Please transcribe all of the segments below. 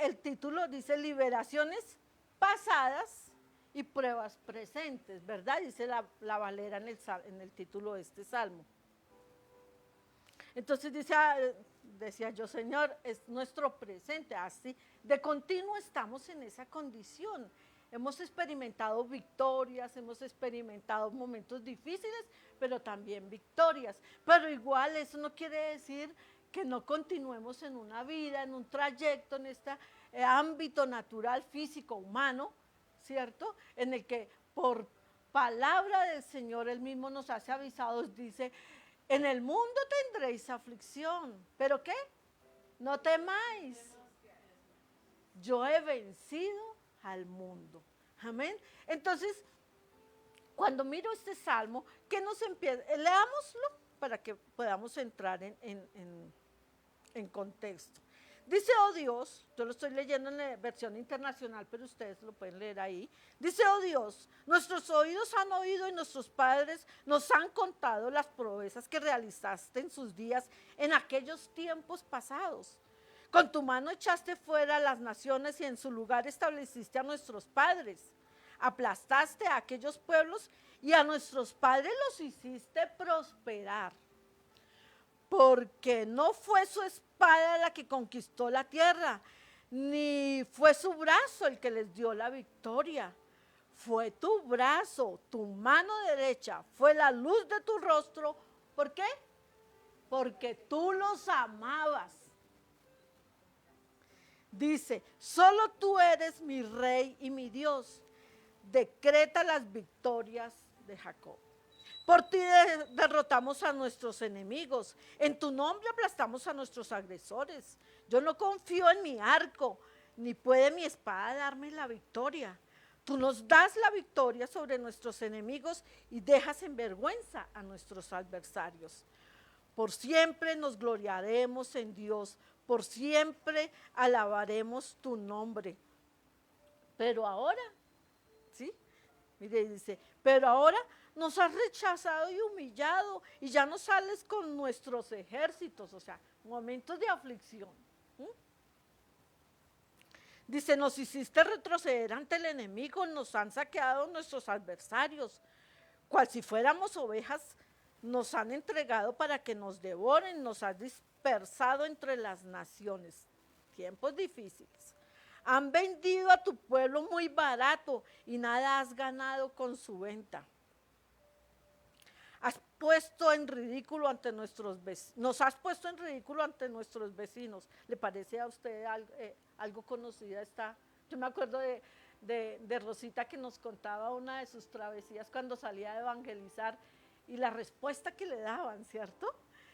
el título dice liberaciones pasadas y pruebas presentes, ¿verdad? Dice la Valera en el título de este salmo. Entonces decía yo, Señor, es nuestro presente, así, de continuo estamos en esa condición. Hemos experimentado victorias, hemos experimentado momentos difíciles, pero también victorias. Pero igual eso no quiere decir que no continuemos en una vida, en un trayecto, en este ámbito natural, físico, humano, ¿cierto? En el que por palabra del Señor, Él mismo nos hace avisados, dice, en el mundo tendréis aflicción, ¿pero qué? No temáis, yo he vencido al mundo. Amén. Entonces, cuando miro este salmo, ¿qué nos empieza? Leámoslo para que podamos entrar en contexto. Dice, oh Dios, yo lo estoy leyendo en la versión internacional, pero ustedes lo pueden leer ahí. Dice, oh Dios, nuestros oídos han oído y nuestros padres nos han contado las proezas que realizaste en sus días en aquellos tiempos pasados. Con tu mano echaste fuera a las naciones y en su lugar estableciste a nuestros padres. Aplastaste a aquellos pueblos y a nuestros padres los hiciste prosperar. Porque no fue su espada la que conquistó la tierra, ni fue su brazo el que les dio la victoria. Fue tu brazo, tu mano derecha, fue la luz de tu rostro. ¿Por qué? Porque tú los amabas. Dice, solo tú eres mi rey y mi Dios. Decreta las victorias de Jacob. Por ti derrotamos a nuestros enemigos, en tu nombre aplastamos a nuestros agresores. Yo no confío en mi arco, ni puede mi espada darme la victoria. Tú nos das la victoria sobre nuestros enemigos y dejas en vergüenza a nuestros adversarios. Por siempre nos gloriaremos en Dios, por siempre alabaremos tu nombre. Pero ahora, ¿sí? Mire, dice, pero ahora nos has rechazado y humillado y ya no sales con nuestros ejércitos, o sea, momentos de aflicción. Dice, nos hiciste retroceder ante el enemigo, nos han saqueado nuestros adversarios, cual si fuéramos ovejas, nos han entregado para que nos devoren, nos has dispersado entre las naciones. Tiempos difíciles. Han vendido a tu pueblo muy barato y nada has ganado con su venta. Has puesto en ridículo ante nuestros vecinos, nos has puesto en ridículo ante nuestros vecinos. ¿Le parece a usted algo conocida esta? Yo me acuerdo de Rosita que nos contaba una de sus travesías cuando salía a evangelizar y la respuesta que le daban, ¿cierto?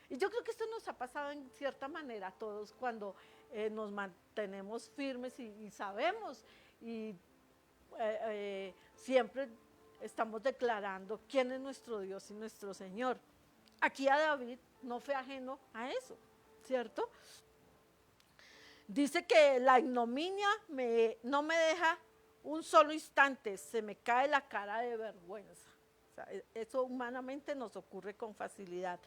Y yo creo que esto nos ha pasado en cierta manera a todos cuando nos mantenemos firmes y sabemos y siempre estamos declarando quién es nuestro Dios y nuestro Señor. Aquí a David no fue ajeno a eso, ¿cierto? Dice que la ignominia no me deja un solo instante, se me cae la cara de vergüenza. O sea, eso humanamente nos ocurre con facilidad.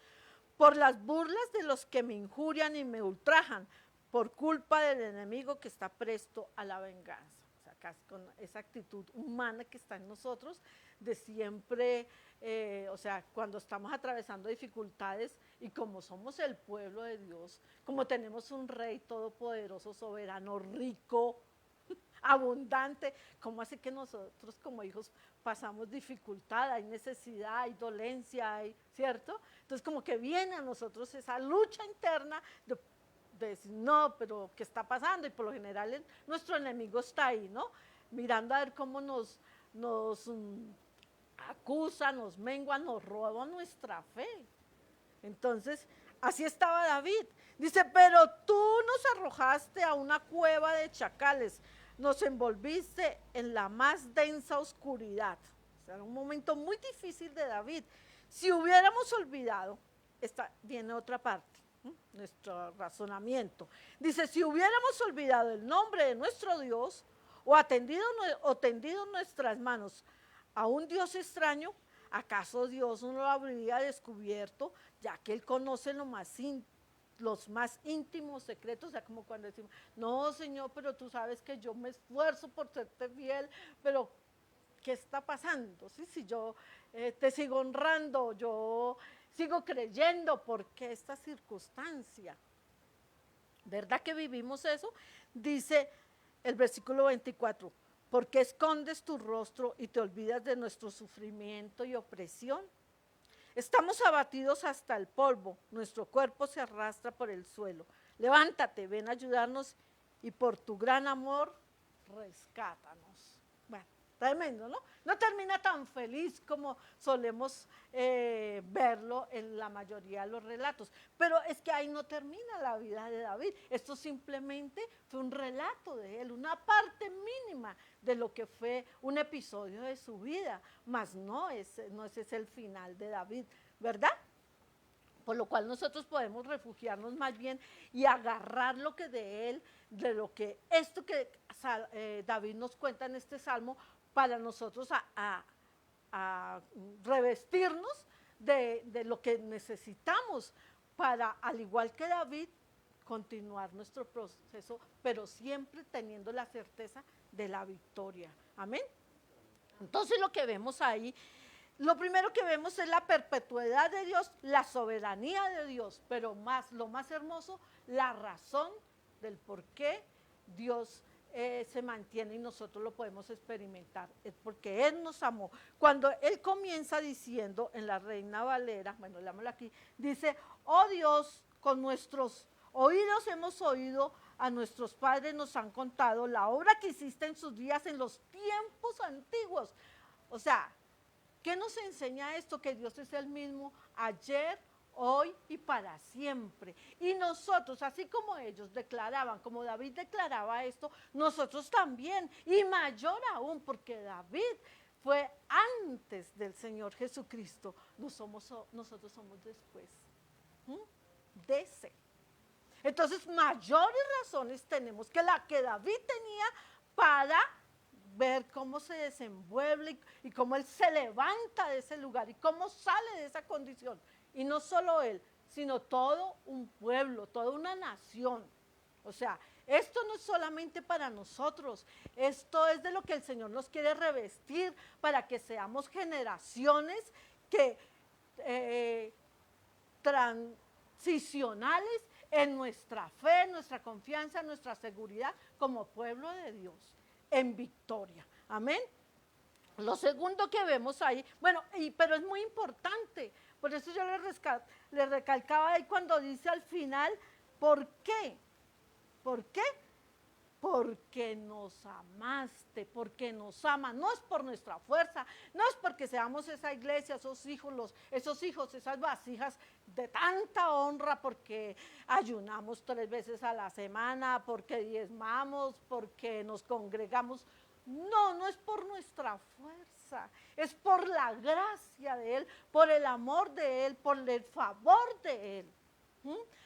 Por las burlas de los que me injurian y me ultrajan, por culpa del enemigo que está presto a la venganza. O sea, casi con esa actitud humana que está en nosotros, de siempre, o sea, cuando estamos atravesando dificultades y como somos el pueblo de Dios, como tenemos un rey todopoderoso, soberano, rico, abundante, ¿cómo hace que nosotros como hijos pasamos dificultad, hay necesidad, hay dolencia, ¿cierto? Entonces como que viene a nosotros esa lucha interna de decir, no, pero ¿qué está pasando? Y por lo general nuestro enemigo está ahí, ¿no? Mirando a ver cómo nos acusa, nos mengua, nos roba nuestra fe. Entonces, así estaba David. Dice, pero tú nos arrojaste a una cueva de chacales, nos envolviste en la más densa oscuridad. O sea, era un momento muy difícil de David. Si hubiéramos olvidado, viene otra parte, nuestro razonamiento. Dice, si hubiéramos olvidado el nombre de nuestro Dios o tendido nuestras manos a un Dios extraño, ¿acaso Dios no lo habría descubierto, ya que Él conoce lo más los más íntimos secretos, o sea, como cuando decimos, no, Señor, pero tú sabes que yo me esfuerzo por serte fiel, pero ¿qué está pasando? ¿Sí? Si yo te sigo honrando, yo sigo creyendo, ¿por qué esta circunstancia? ¿Verdad que vivimos eso? Dice el versículo 24, ¿por qué escondes tu rostro y te olvidas de nuestro sufrimiento y opresión? Estamos abatidos hasta el polvo, nuestro cuerpo se arrastra por el suelo. Levántate, ven a ayudarnos y por tu gran amor, rescátanos. Bueno, tremendo, ¿no? No termina tan feliz como solemos verlo en la mayoría de los relatos, pero es que ahí no termina la vida de David. Esto simplemente fue un relato de él, una parte mínima de lo que fue un episodio de su vida, mas no ese es el final de David, ¿verdad? Por lo cual nosotros podemos refugiarnos más bien y agarrar lo que de él, de lo que esto que David nos cuenta en este salmo, para nosotros a revestirnos de lo que necesitamos para, al igual que David, continuar nuestro proceso, pero siempre teniendo la certeza de la victoria. Amén. Entonces lo que vemos ahí, lo primero que vemos es la perpetuidad de Dios, la soberanía de Dios, pero lo más hermoso, la razón del por qué Dios se mantiene y nosotros lo podemos experimentar, es porque Él nos amó. Cuando Él comienza diciendo en la Reina Valera, bueno, leámosla aquí, dice, oh Dios, con nuestros oídos hemos oído, a nuestros padres nos han contado la obra que hiciste en sus días en los tiempos antiguos. O sea, ¿qué nos enseña esto? Que Dios es el mismo ayer, hoy y para siempre. Y nosotros, así como ellos declaraban, como David declaraba esto, nosotros también, y mayor aún, porque David fue antes del Señor Jesucristo, nosotros somos después de ese. Entonces, mayores razones tenemos que la que David tenía para ver cómo se desenvuelve y cómo él se levanta de ese lugar y cómo sale de esa condición. Y no solo él, sino todo un pueblo, toda una nación. O sea, esto no es solamente para nosotros, esto es de lo que el Señor nos quiere revestir para que seamos generaciones que transicionales en nuestra fe, en nuestra confianza, en nuestra seguridad como pueblo de Dios, en victoria. Amén. Lo segundo que vemos ahí, bueno, pero es muy importante, por eso yo le recalcaba ahí cuando dice al final, ¿por qué? ¿Por qué? Porque nos amaste, porque nos ama, no es por nuestra fuerza, no es porque seamos esa iglesia, esos hijos, esas vasijas de tanta honra, porque ayunamos 3 veces a la semana, porque diezmamos, porque nos congregamos. No, no es por nuestra fuerza, es por la gracia de Él, por el amor de Él, por el favor de Él.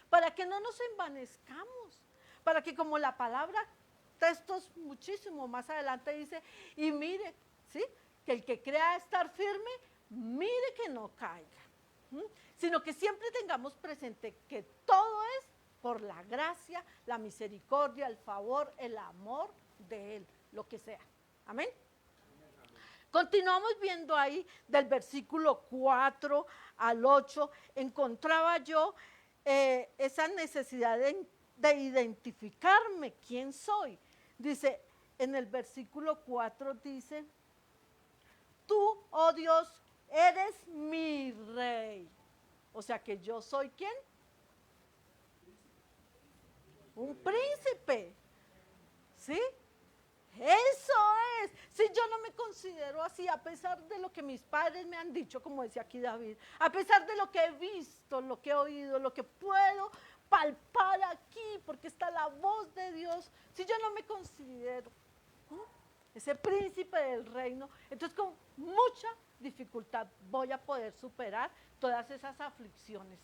Para que no nos envanezcamos, para que como la palabra, textos muchísimo más adelante dice, y mire, ¿sí? Que el que crea estar firme, mire que no caiga. Sino que siempre tengamos presente que todo es por la gracia, la misericordia, el favor, el amor de Él, lo que sea. Amén. Continuamos viendo ahí del versículo 4 al 8, encontraba yo esa necesidad de identificarme quién soy. Dice, en el versículo 4 dice, tú, oh Dios, eres mi rey. O sea que yo soy ¿quién? Un príncipe. ¿Sí? Eso es. Si yo no me considero así, a pesar de lo que mis padres me han dicho, como decía aquí David, a pesar de lo que he visto, lo que he oído, lo que puedo palpar aquí, porque está la voz de Dios, si yo no me considero ese príncipe del reino, entonces con mucha dificultad voy a poder superar todas esas aflicciones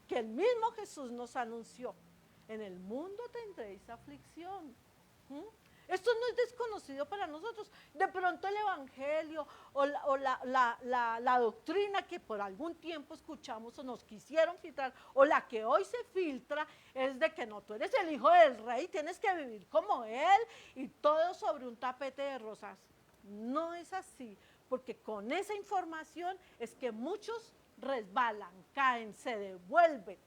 que el mismo Jesús nos anunció. En el mundo tendréis aflicción. Esto no es desconocido para nosotros. De pronto el evangelio o la doctrina que por algún tiempo escuchamos o nos quisieron filtrar, o la que hoy se filtra, es de que no, tú eres el hijo del rey, tienes que vivir como él y todo sobre un tapete de rosas. No es así, porque con esa información es que muchos resbalan, caen, se devuelven.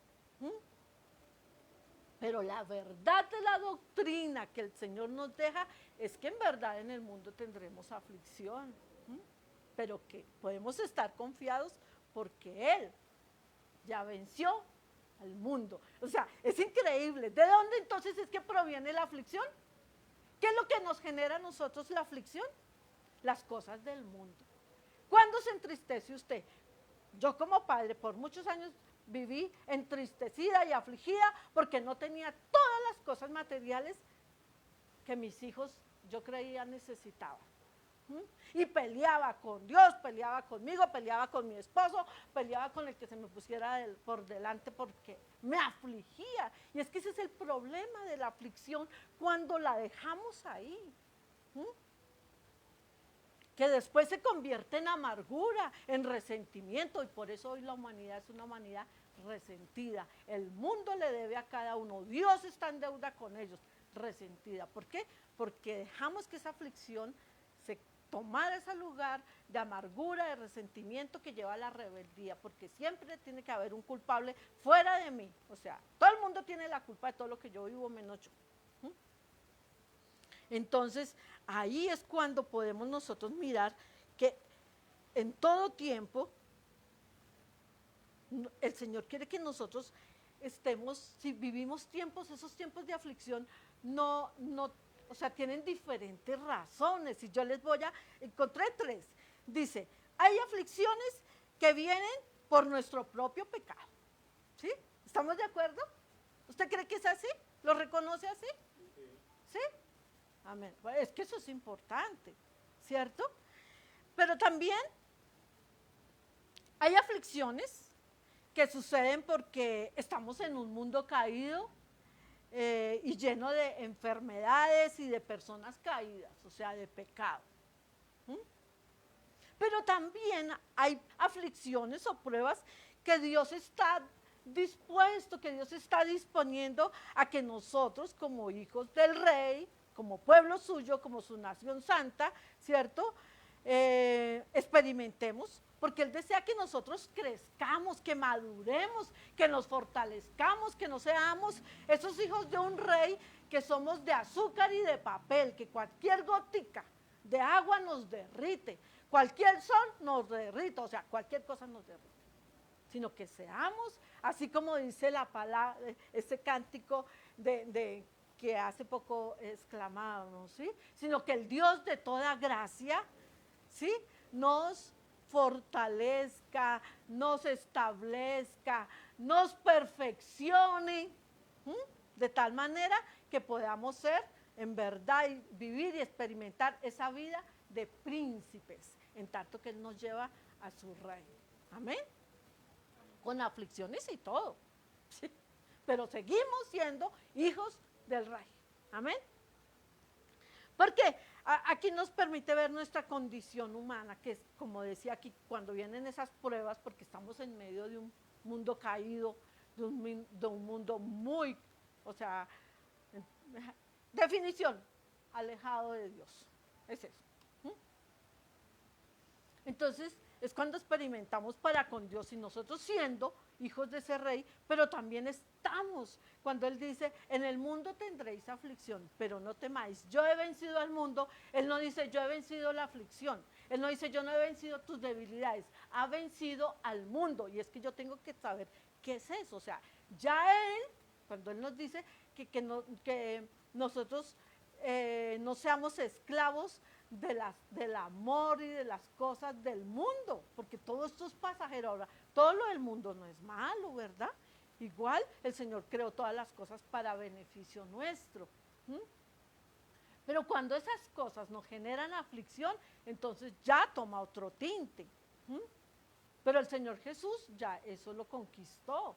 Pero la verdad de la doctrina que el Señor nos deja es que en verdad en el mundo tendremos aflicción, pero que podemos estar confiados porque Él ya venció al mundo. O sea, es increíble. ¿De dónde entonces es que proviene la aflicción? ¿Qué es lo que nos genera a nosotros la aflicción? Las cosas del mundo. ¿Cuándo se entristece usted? Yo como padre por muchos años viví entristecida y afligida porque no tenía todas las cosas materiales que mis hijos yo creía necesitaban. Y peleaba con Dios, peleaba conmigo, peleaba con mi esposo, peleaba con el que se me pusiera por delante porque me afligía. Y es que ese es el problema de la aflicción cuando la dejamos ahí. Que después se convierte en amargura, en resentimiento, y por eso hoy la humanidad es una humanidad resentida. El mundo le debe a cada uno, Dios está en deuda con ellos, resentida. ¿Por qué? Porque dejamos que esa aflicción se tomara ese lugar de amargura, de resentimiento que lleva a la rebeldía, porque siempre tiene que haber un culpable fuera de mí. O sea, todo el mundo tiene la culpa de todo lo que yo vivo menos yo. Entonces, ahí es cuando podemos nosotros mirar que en todo tiempo el Señor quiere que nosotros estemos, si vivimos tiempos, esos tiempos de aflicción, o sea, tienen diferentes razones. Y yo les encontré 3. Dice, hay aflicciones que vienen por nuestro propio pecado. ¿Sí? ¿Estamos de acuerdo? ¿Usted cree que es así? ¿Lo reconoce así? ¿Sí? Amén. Es que eso es importante, ¿cierto? Pero también hay aflicciones que suceden porque estamos en un mundo caído y lleno de enfermedades y de personas caídas, o sea, de pecado. Pero también hay aflicciones o pruebas que Dios está dispuesto, que Dios está disponiendo a que nosotros como hijos del Rey, como pueblo suyo, como su nación santa, ¿cierto? Experimentemos, porque Él desea que nosotros crezcamos, que maduremos, que nos fortalezcamos, que no seamos esos hijos de un rey que somos de azúcar y de papel, que cualquier gotica de agua nos derrite, cualquier sol nos derrite, o sea, cualquier cosa nos derrite, sino que seamos, así como dice la palabra, ese cántico que hace poco exclamábamos, ¿sí? Sino que el Dios de toda gracia, ¿sí? Nos fortalezca, nos establezca, nos perfeccione, de tal manera que podamos ser en verdad y vivir y experimentar esa vida de príncipes, en tanto que Él nos lleva a su reino. Amén. Con aflicciones y todo, ¿sí? Pero seguimos siendo hijos del Rey. Amén. Porque aquí nos permite ver nuestra condición humana, que es, como decía aquí, cuando vienen esas pruebas, porque estamos en medio de un mundo caído, de un mundo muy, o sea, definición, alejado de Dios. Es eso. Entonces, es cuando experimentamos para con Dios y nosotros siendo hijos de ese rey, pero también estamos, cuando Él dice, en el mundo tendréis aflicción, pero no temáis, yo he vencido al mundo. Él no dice, yo he vencido la aflicción, Él no dice, yo no he vencido tus debilidades, ha vencido al mundo. Y es que yo tengo que saber qué es eso, o sea, ya Él, cuando Él nos dice que nosotros no seamos esclavos del amor y de las cosas del mundo, porque todo esto es pasajero. Ahora, todo lo del mundo no es malo, ¿verdad? Igual el Señor creó todas las cosas para beneficio nuestro. Pero cuando esas cosas nos generan aflicción, entonces ya toma otro tinte. Pero el Señor Jesús ya eso lo conquistó.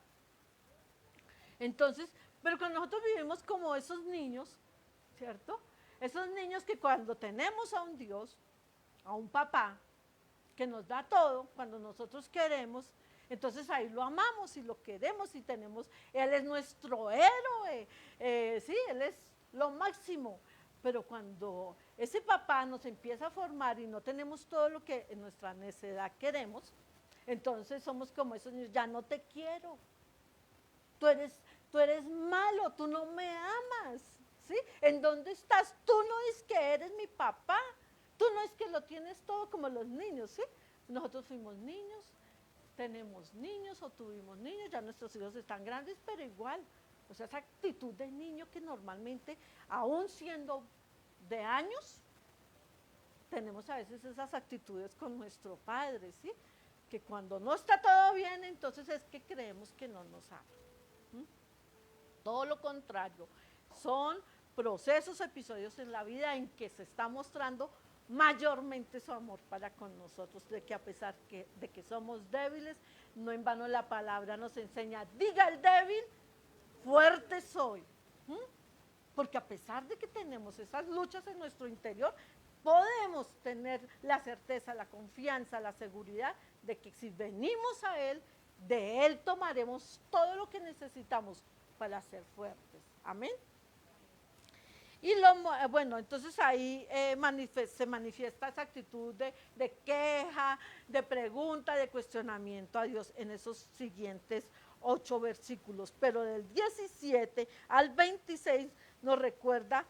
Entonces, pero cuando nosotros vivimos como esos niños, ¿cierto? Esos niños que cuando tenemos a un Dios, a un papá, que nos da todo, cuando nosotros queremos, entonces ahí lo amamos y lo queremos y tenemos, Él es nuestro héroe, sí, Él es lo máximo. Pero cuando ese papá nos empieza a formar y no tenemos todo lo que en nuestra necedad queremos, entonces somos como esos niños, ya no te quiero, tú eres malo, tú no me amas, ¿sí? ¿En dónde estás? Tú no es que eres mi papá, tú no es que lo tienes todo como los niños, ¿sí? Nosotros fuimos niños, tenemos niños o tuvimos niños, ya nuestros hijos están grandes, pero igual, o sea, esa actitud de niño que normalmente, aún siendo de años, tenemos a veces esas actitudes con nuestro padre, ¿sí? Que cuando no está todo bien, entonces es que creemos que no nos ama. Todo lo contrario, son procesos, episodios en la vida en que se está mostrando mayormente su amor para con nosotros, de que a pesar de que somos débiles, no en vano la palabra nos enseña, diga el débil, fuerte soy. Porque a pesar de que tenemos esas luchas en nuestro interior, podemos tener la certeza, la confianza, la seguridad de que si venimos a Él, de Él tomaremos todo lo que necesitamos para ser fuertes. Amén. Y bueno, entonces ahí se manifiesta esa actitud de queja, de pregunta, de cuestionamiento a Dios en esos siguientes 8 versículos. Pero del 17 al 26 nos recuerda,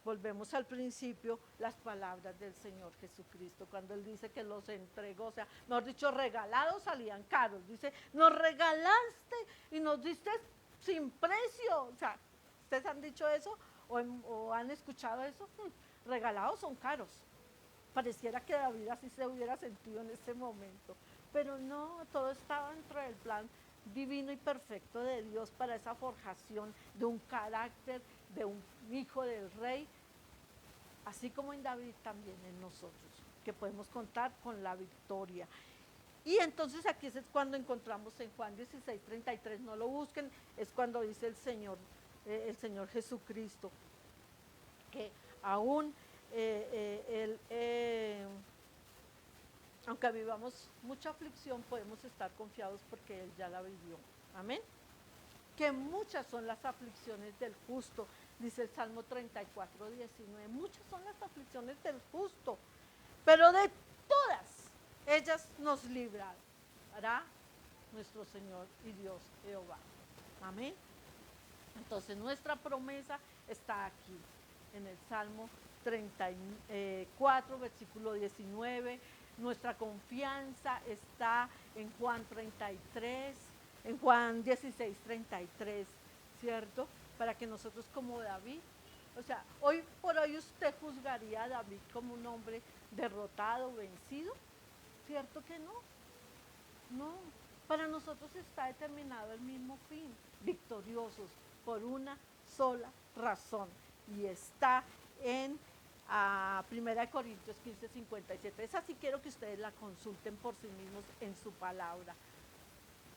volvemos al principio, las palabras del Señor Jesucristo, cuando Él dice que los entregó, o sea, mejor dicho, regalados salían caros. Dice, nos regalaste y nos diste sin precio. O sea, ¿ustedes han dicho eso? ¿O han escuchado eso? Regalados son caros. Pareciera que David así se hubiera sentido en ese momento. Pero no, todo estaba dentro del plan divino y perfecto de Dios para esa forjación de un carácter, de un hijo del rey, así como en David también en nosotros, que podemos contar con la victoria. Y entonces aquí es cuando encontramos en Juan 16:33, no lo busquen, es cuando dice el Señor Jesucristo, que aún aunque vivamos mucha aflicción, podemos estar confiados porque Él ya la vivió. Amén. Que muchas son las aflicciones del justo, dice el Salmo 34:19, muchas son las aflicciones del justo, pero de todas ellas nos librará nuestro Señor y Dios Jehová. Amén. Entonces nuestra promesa está aquí, en el Salmo 34, versículo 19, nuestra confianza está en Juan 33, en Juan 16:33, ¿cierto? Para que nosotros como David, o sea, hoy por hoy usted juzgaría a David como un hombre derrotado, vencido, ¿cierto que no? No, para nosotros está determinado el mismo fin, victoriosos por una sola razón, y está en 1 Corintios 15:57. Esa sí quiero que ustedes la consulten por sí mismos en su palabra,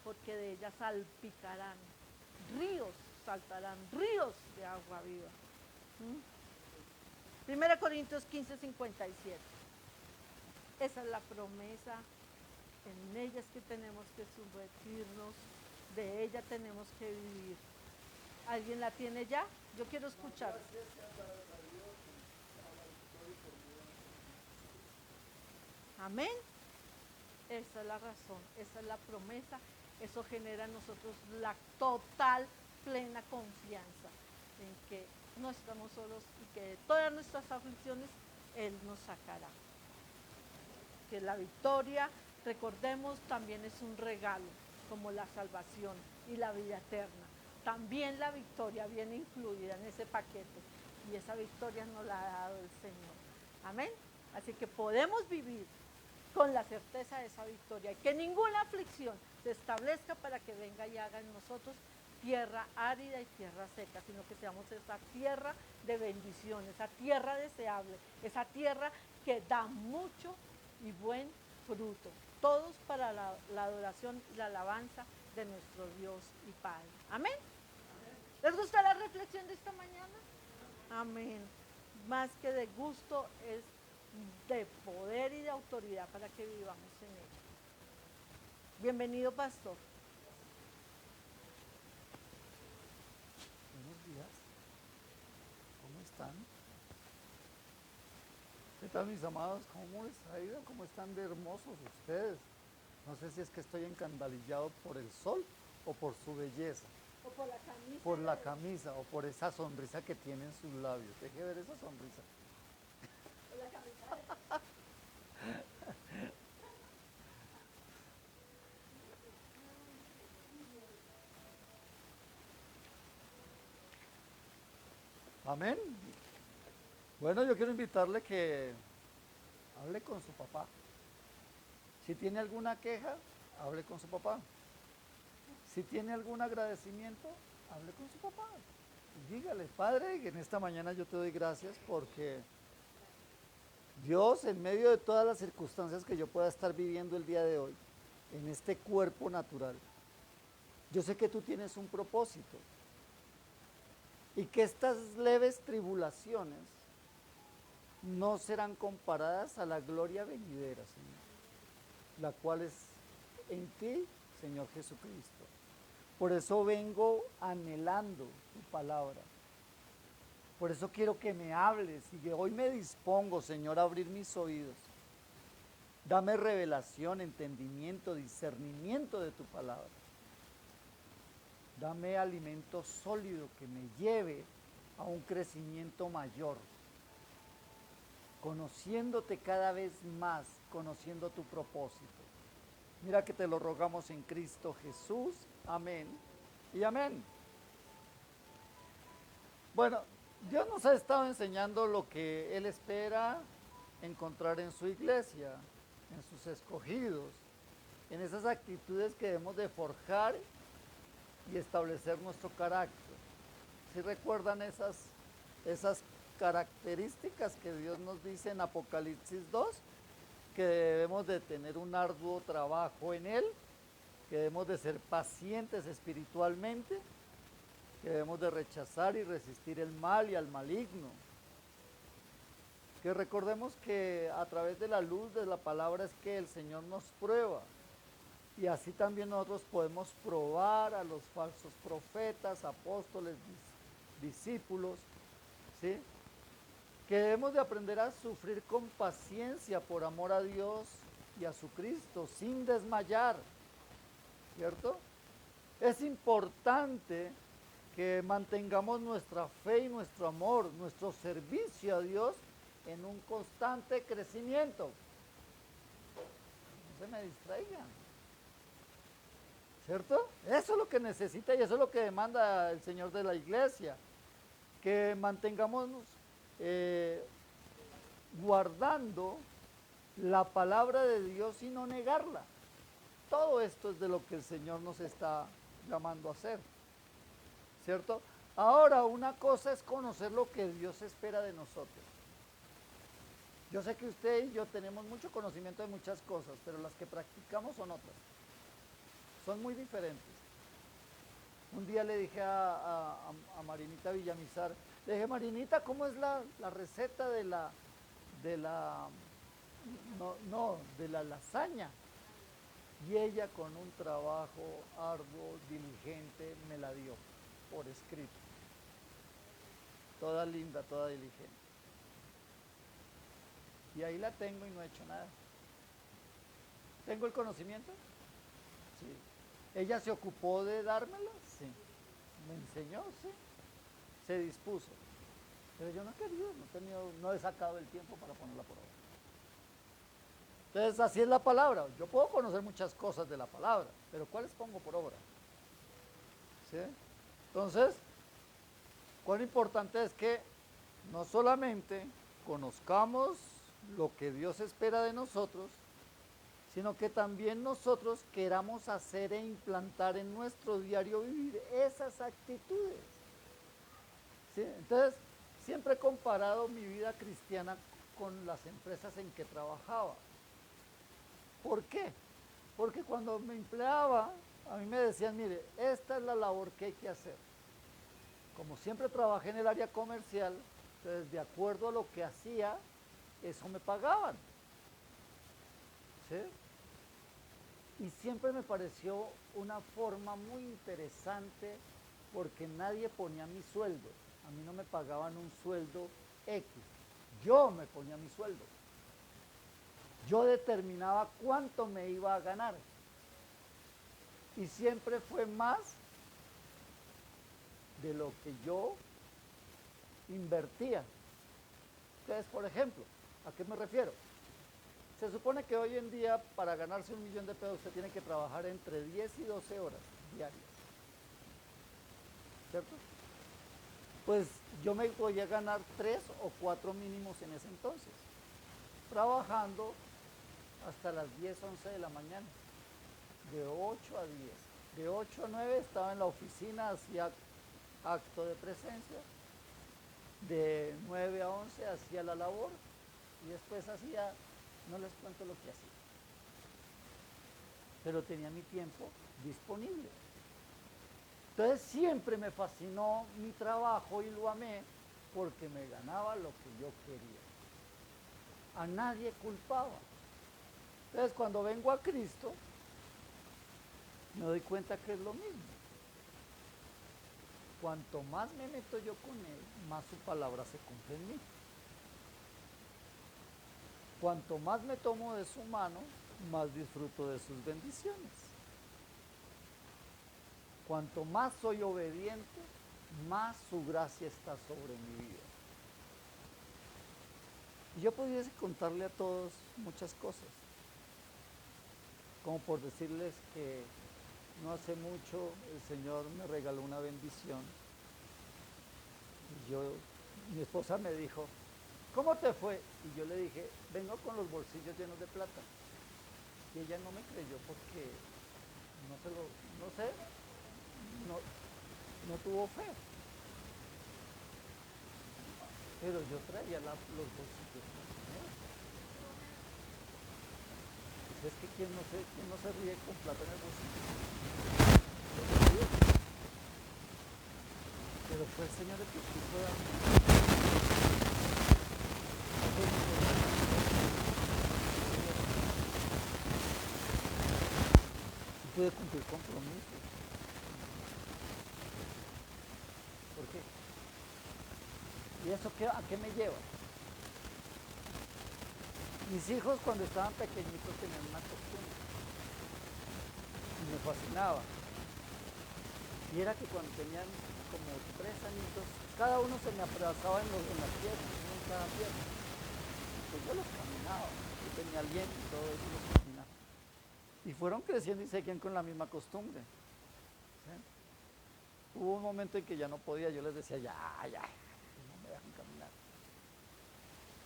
porque de ella salpicarán ríos, saltarán ríos de agua viva. 1 Corintios 15:57. Esa es la promesa, en ella es que tenemos que sumergirnos, de ella tenemos que vivir. ¿Alguien la tiene ya? Yo quiero escuchar. Amén. Esa es la razón, esa es la promesa, eso genera en nosotros la total, plena confianza en que no estamos solos y que de todas nuestras aflicciones Él nos sacará. Que la victoria, recordemos, también es un regalo, como la salvación y la vida eterna. También la victoria viene incluida en ese paquete y esa victoria nos la ha dado el Señor. Amén. Así que podemos vivir con la certeza de esa victoria y que ninguna aflicción se establezca para que venga y haga en nosotros tierra árida y tierra seca, sino que seamos esa tierra de bendición, esa tierra deseable, esa tierra que da mucho y buen fruto, todos para la adoración y la alabanza de nuestro Dios y Padre. Amén. ¿Les gusta la reflexión de esta mañana? Amén. más que de gusto, es de poder y de autoridad para que vivamos en ella. Bienvenido, pastor. Buenos días, ¿cómo están? ¿Qué tal, mis amados? ¿Cómo les ha ido? ¿Cómo están de hermosos ustedes? No sé si es que estoy encandilado por el sol o por su belleza, O por la camisa. por la camisa o por esa sonrisa que tienen sus labios. Deje ver esa sonrisa. Por la camisa. Amén. Bueno, yo quiero invitarle que hable con su papá. Si tiene alguna queja, hable con su papá. Si tiene algún agradecimiento, hable con su papá. Y dígale, Padre, que en esta mañana yo te doy gracias porque Dios, en medio de todas las circunstancias que yo pueda estar viviendo el día de hoy, en este cuerpo natural, yo sé que tú tienes un propósito y que estas leves tribulaciones no serán comparadas a la gloria venidera, Señor, la cual es en ti, Señor Jesucristo. Por eso vengo anhelando tu palabra. Por eso quiero que me hables y que hoy me dispongo, Señor, a abrir mis oídos. Dame revelación, entendimiento, discernimiento de tu palabra. Dame alimento sólido que me lleve a un crecimiento mayor, conociéndote cada vez más, conociendo tu propósito. Mira que te lo rogamos en Cristo Jesús. Amén y amén. Bueno, Dios nos ha estado enseñando lo que Él espera encontrar en su iglesia, en sus escogidos, en esas actitudes que debemos de forjar y establecer nuestro carácter. ¿Sí recuerdan esas características que Dios nos dice en Apocalipsis 2? Que debemos de tener un arduo trabajo en Él, que debemos de ser pacientes espiritualmente, que debemos de rechazar y resistir el mal y al maligno. Que recordemos que a través de la luz de la palabra es que el Señor nos prueba. Y así también nosotros podemos probar a los falsos profetas, apóstoles, discípulos, ¿sí? Que debemos de aprender a sufrir con paciencia por amor a Dios y a su Cristo, sin desmayar, ¿cierto? Es importante que mantengamos nuestra fe y nuestro amor, nuestro servicio a Dios en un constante crecimiento. No se me distraigan, ¿cierto? Eso es lo que necesita y eso es lo que demanda el Señor de la iglesia, que mantengamos guardando la palabra de Dios y no negarla. Todo esto es de lo que el Señor nos está llamando a hacer, ¿cierto? Ahora, una cosa es conocer lo que Dios espera de nosotros. Yo sé que usted y yo tenemos mucho conocimiento de muchas cosas, pero las que practicamos son otras. Son muy diferentes. Un día le dije a Marinita Villamizar, le dije, Marinita, ¿cómo es la receta de la lasaña? Y ella con un trabajo arduo, diligente, me la dio por escrito. Toda linda, toda diligente. Y ahí la tengo y no he hecho nada. ¿Tengo el conocimiento? Sí. ¿Ella se ocupó de dármela? Sí. ¿Me enseñó? Sí. Se dispuso. Pero yo no he querido, no he sacado el tiempo para ponerla por obra. Entonces, así es la palabra. Yo puedo conocer muchas cosas de la palabra, pero ¿cuáles pongo por obra? ¿Sí? Entonces, cuán importante es que no solamente conozcamos lo que Dios espera de nosotros, sino que también nosotros queramos hacer e implantar en nuestro diario vivir esas actitudes. ¿Sí? Entonces, siempre he comparado mi vida cristiana con las empresas en que trabajaba. ¿Por qué? Porque cuando me empleaba, a mí me decían, mire, esta es la labor que hay que hacer. Como siempre trabajé en el área comercial, Entonces, de acuerdo a lo que hacía, eso me pagaban. ¿Sí? Y siempre me pareció una forma muy interesante porque nadie ponía mi sueldo. A mí no me pagaban un sueldo X. Yo me ponía mi sueldo. Yo determinaba cuánto me iba a ganar. Y siempre fue más de lo que yo invertía. Entonces, por ejemplo, ¿a qué me refiero? Se supone que hoy en día para ganarse $1.000.000 usted tiene que trabajar entre 10 y 12 horas diarias. ¿Cierto? Pues yo me voy a ganar 3 o 4 mínimos en ese entonces, trabajando hasta las 10, 11 de la mañana, de 8 a 10. De 8 a 9 estaba en la oficina, hacía acto de presencia, de 9 a 11 hacía la labor y después hacía, no les cuento lo que hacía, pero tenía mi tiempo disponible. Entonces siempre me fascinó mi trabajo y lo amé porque me ganaba lo que yo quería. A nadie culpaba. Entonces cuando vengo a Cristo, me doy cuenta que es lo mismo. Cuanto más me meto yo con Él, más su palabra se cumple en mí. Cuanto más me tomo de su mano, más disfruto de sus bendiciones. Cuanto más soy obediente, más su gracia está sobre mi vida. Y yo pudiese contarle a todos muchas cosas, como por decirles que no hace mucho el Señor me regaló una bendición. Y mi esposa me dijo, ¿cómo te fue? Y yo le dije, vengo con los bolsillos llenos de plata. Y ella no me creyó porque no sé, no tuvo fe. Pero yo traía los bolsillos. Es que ¿quién no se ríe con plata en el bolsillo? Pero fue el Señor el que quiso darme. Y pude cumplir compromisos. ¿Por qué? ¿Y eso a qué me lleva? Mis hijos cuando estaban pequeñitos tenían una costumbre y me fascinaba. Y era que cuando tenían como 3 añitos, cada uno se me abrazaba en las piernas, uno en cada pierna. Pues yo los caminaba, yo tenía aliento y todo eso, los caminaba. Y fueron creciendo y seguían con la misma costumbre. ¿Sí? Hubo un momento en que ya no podía, yo les decía, ya, no me dejan caminar.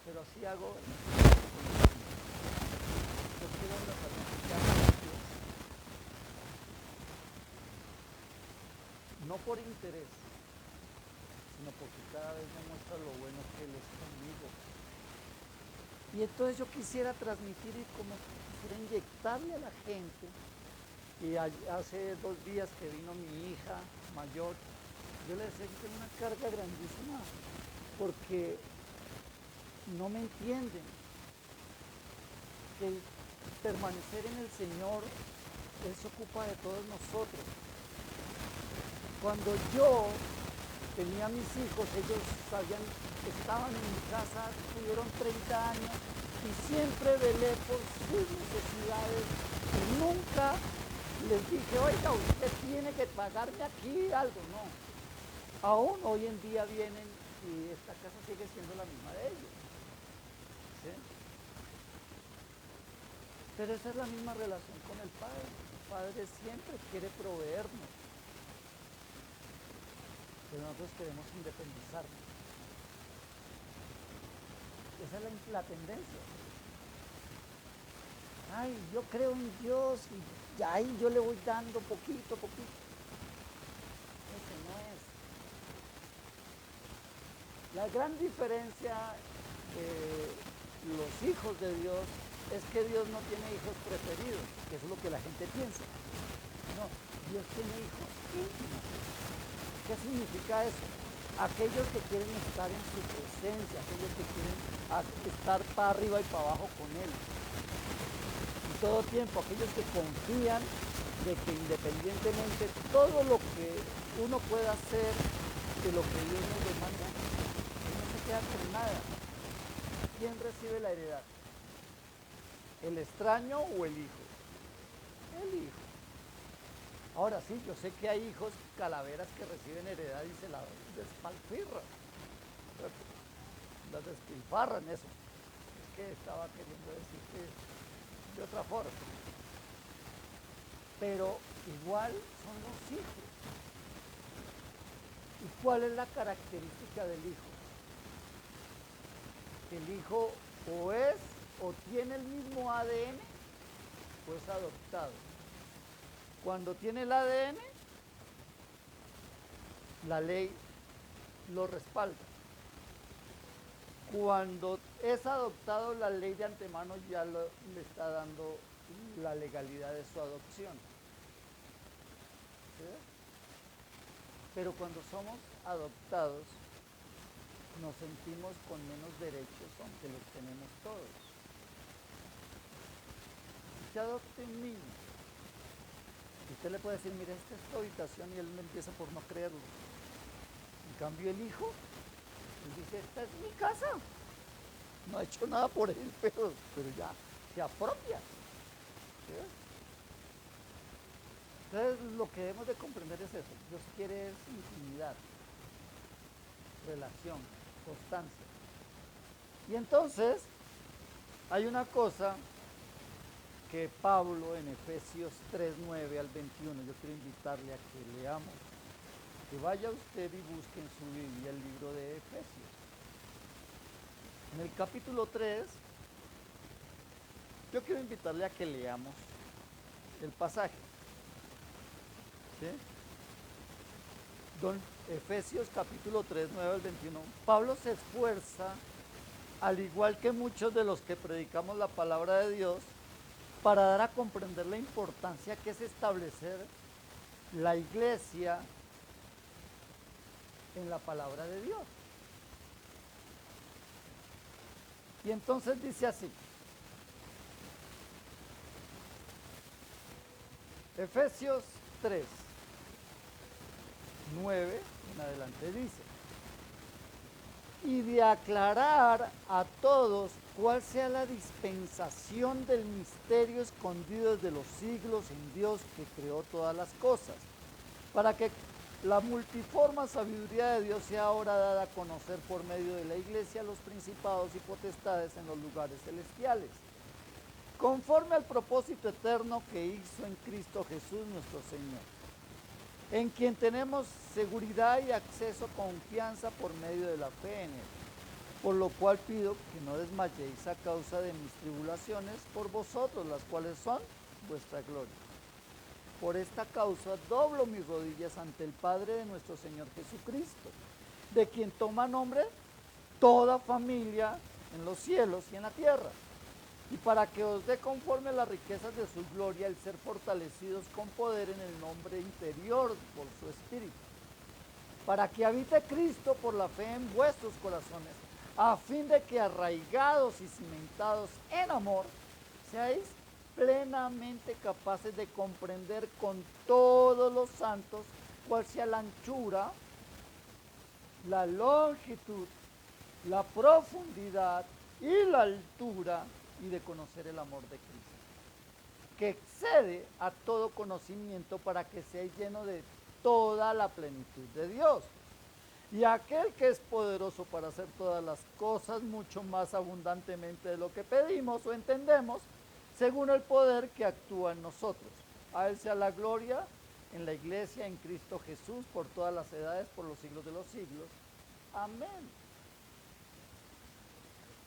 Pero así hago. Yo quiero no por interés, sino porque cada vez me muestra lo bueno que Él es conmigo. Y entonces yo quisiera transmitir y como quisiera inyectarle a la gente. Y hace 2 días que vino mi hija mayor, yo le decía que tengo una carga grandísima porque no me entienden. Que permanecer en el Señor, Él se ocupa de todos nosotros. Cuando yo tenía a mis hijos, ellos estaban en mi casa, tuvieron 30 años y siempre velé por sus necesidades y nunca les dije, oiga, usted tiene que pagarme aquí algo, no. Aún hoy en día vienen y esta casa sigue siendo la misma de ellos. ¿Sí? Pero esa es la misma relación con el Padre. El Padre siempre quiere proveernos. Pero nosotros queremos independizarnos. Esa es la tendencia. Ay, yo creo en Dios y ahí yo le voy dando poquito a poquito. Ese no es. La gran diferencia de los hijos de Dios es que Dios no tiene hijos preferidos, que eso es lo que la gente piensa. No, Dios tiene hijos íntimos. ¿Qué significa eso? aquellos que quieren estar en su presencia, aquellos que quieren estar para arriba y para abajo con Él. Y todo tiempo, aquellos que confían de que independientemente todo lo que uno pueda hacer de lo que Dios nos demanda, Él no se queda con nada. ¿Quién recibe la heredad? ¿El extraño o el hijo? El hijo. Ahora sí, yo sé que hay hijos calaveras que reciben heredad y se la despilfarran. Las despilfarran, eso. Es que estaba queriendo decir que de otra forma. Pero igual son los hijos. ¿Y cuál es la característica del hijo? El hijo o es o tiene el mismo ADN o es adoptado. Cuando tiene el ADN, la ley lo respalda. Cuando es adoptado, la ley de antemano ya le está dando la legalidad de su adopción. ¿Sí? Pero cuando somos adoptados, nos sentimos con menos derechos, aunque los tenemos todos. Se adopta un niño. Usted le puede decir, mira, esta es tu habitación, y él empieza por no creerlo. En cambio, el hijo, él dice, esta es mi casa. No ha hecho nada por él, pero ya se apropia. ¿Sí? Entonces, lo que debemos de comprender es eso. Dios quiere intimidad, relación, constancia. Y entonces, hay una cosa que Pablo en Efesios 3, 9 al 21, yo quiero invitarle a que leamos, que vaya usted y busque en su Biblia el libro de Efesios. En el capítulo 3, yo quiero invitarle a que leamos el pasaje. ¿Sí? Efesios capítulo 3, 9 al 21. Pablo se esfuerza, al igual que muchos de los que predicamos la palabra de Dios, para dar a comprender la importancia que es establecer la iglesia en la palabra de Dios. Y entonces dice así, Efesios 3, 9 en adelante dice, y de aclarar a todos cuál sea la dispensación del misterio escondido desde los siglos en Dios que creó todas las cosas, para que la multiforme sabiduría de Dios sea ahora dada a conocer por medio de la iglesia a los principados y potestades en los lugares celestiales, conforme al propósito eterno que hizo en Cristo Jesús nuestro Señor, en quien tenemos seguridad y acceso a confianza por medio de la fe en Él. Por lo cual pido que no desmayéis a causa de mis tribulaciones por vosotros, las cuales son vuestra gloria. Por esta causa doblo mis rodillas ante el Padre de nuestro Señor Jesucristo, de quien toma nombre toda familia en los cielos y en la tierra, y para que os dé conforme a las riquezas de su gloria el ser fortalecidos con poder en el nombre interior por su Espíritu, para que habite Cristo por la fe en vuestros corazones, a fin de que arraigados y cimentados en amor, seáis plenamente capaces de comprender con todos los santos cuál sea la anchura, la longitud, la profundidad y la altura, y de conocer el amor de Cristo, que excede a todo conocimiento, para que seáis llenos de toda la plenitud de Dios. Y aquel que es poderoso para hacer todas las cosas mucho más abundantemente de lo que pedimos o entendemos, según el poder que actúa en nosotros. A Él sea la gloria en la iglesia, en Cristo Jesús, por todas las edades, por los siglos de los siglos. Amén.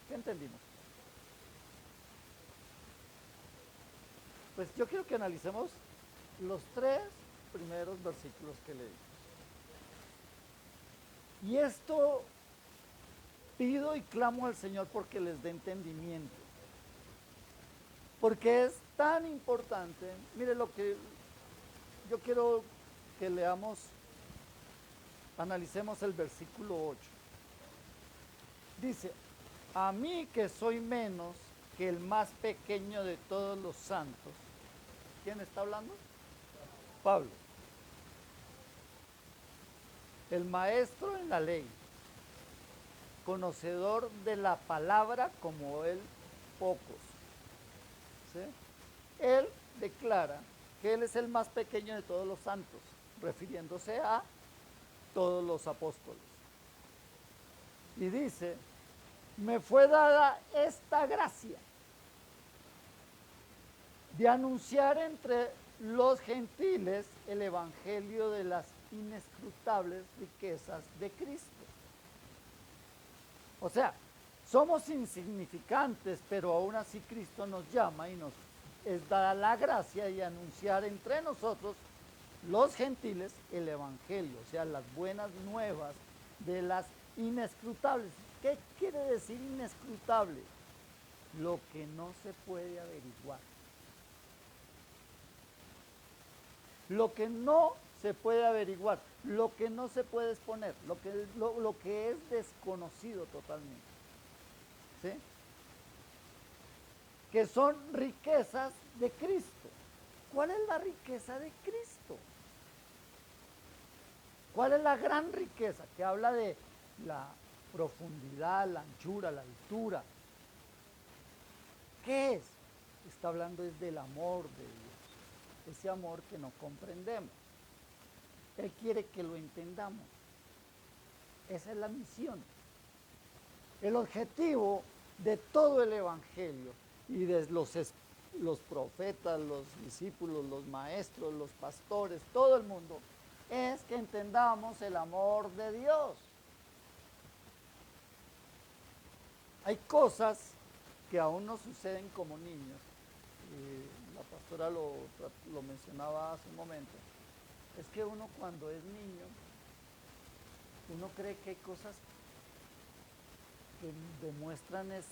¿Qué entendimos? Pues yo quiero que analicemos los 3 primeros versículos que leímos. Y esto pido y clamo al Señor porque les dé entendimiento. Porque es tan importante. Mire lo que yo quiero que leamos Analicemos el versículo 8. Dice, a mí que soy menos que el más pequeño de todos los santos. ¿Quién está hablando? Pablo. El maestro en la ley, conocedor de la palabra como él pocos. ¿Sí? Él declara que él es el más pequeño de todos los santos, refiriéndose a todos los apóstoles. Y dice, me fue dada esta gracia de anunciar entre los gentiles el evangelio de las inescrutables riquezas de Cristo. O sea, somos insignificantes, pero aún así Cristo nos llama y nos es dada la gracia de anunciar entre nosotros, los gentiles, el evangelio, o sea, las buenas nuevas de las inescrutables. ¿Qué quiere decir inescrutable? Lo que no se puede averiguar. Lo que no se puede averiguar, lo que no se puede exponer, lo que es desconocido totalmente. ¿Sí? Que son riquezas de Cristo. ¿Cuál es la riqueza de Cristo? ¿Cuál es la gran riqueza? Que habla de la profundidad, la anchura, la altura. ¿Qué es? Está hablando es del amor de Dios, ese amor que no comprendemos. Él quiere que lo entendamos. Esa es la misión. El objetivo de todo el evangelio y de los profetas, los discípulos, los maestros, los pastores, todo el mundo, es que entendamos el amor de Dios. Hay cosas que aún no suceden como niños. La pastora lo mencionaba hace un momento. Es que uno cuando es niño, uno cree que hay cosas que demuestran es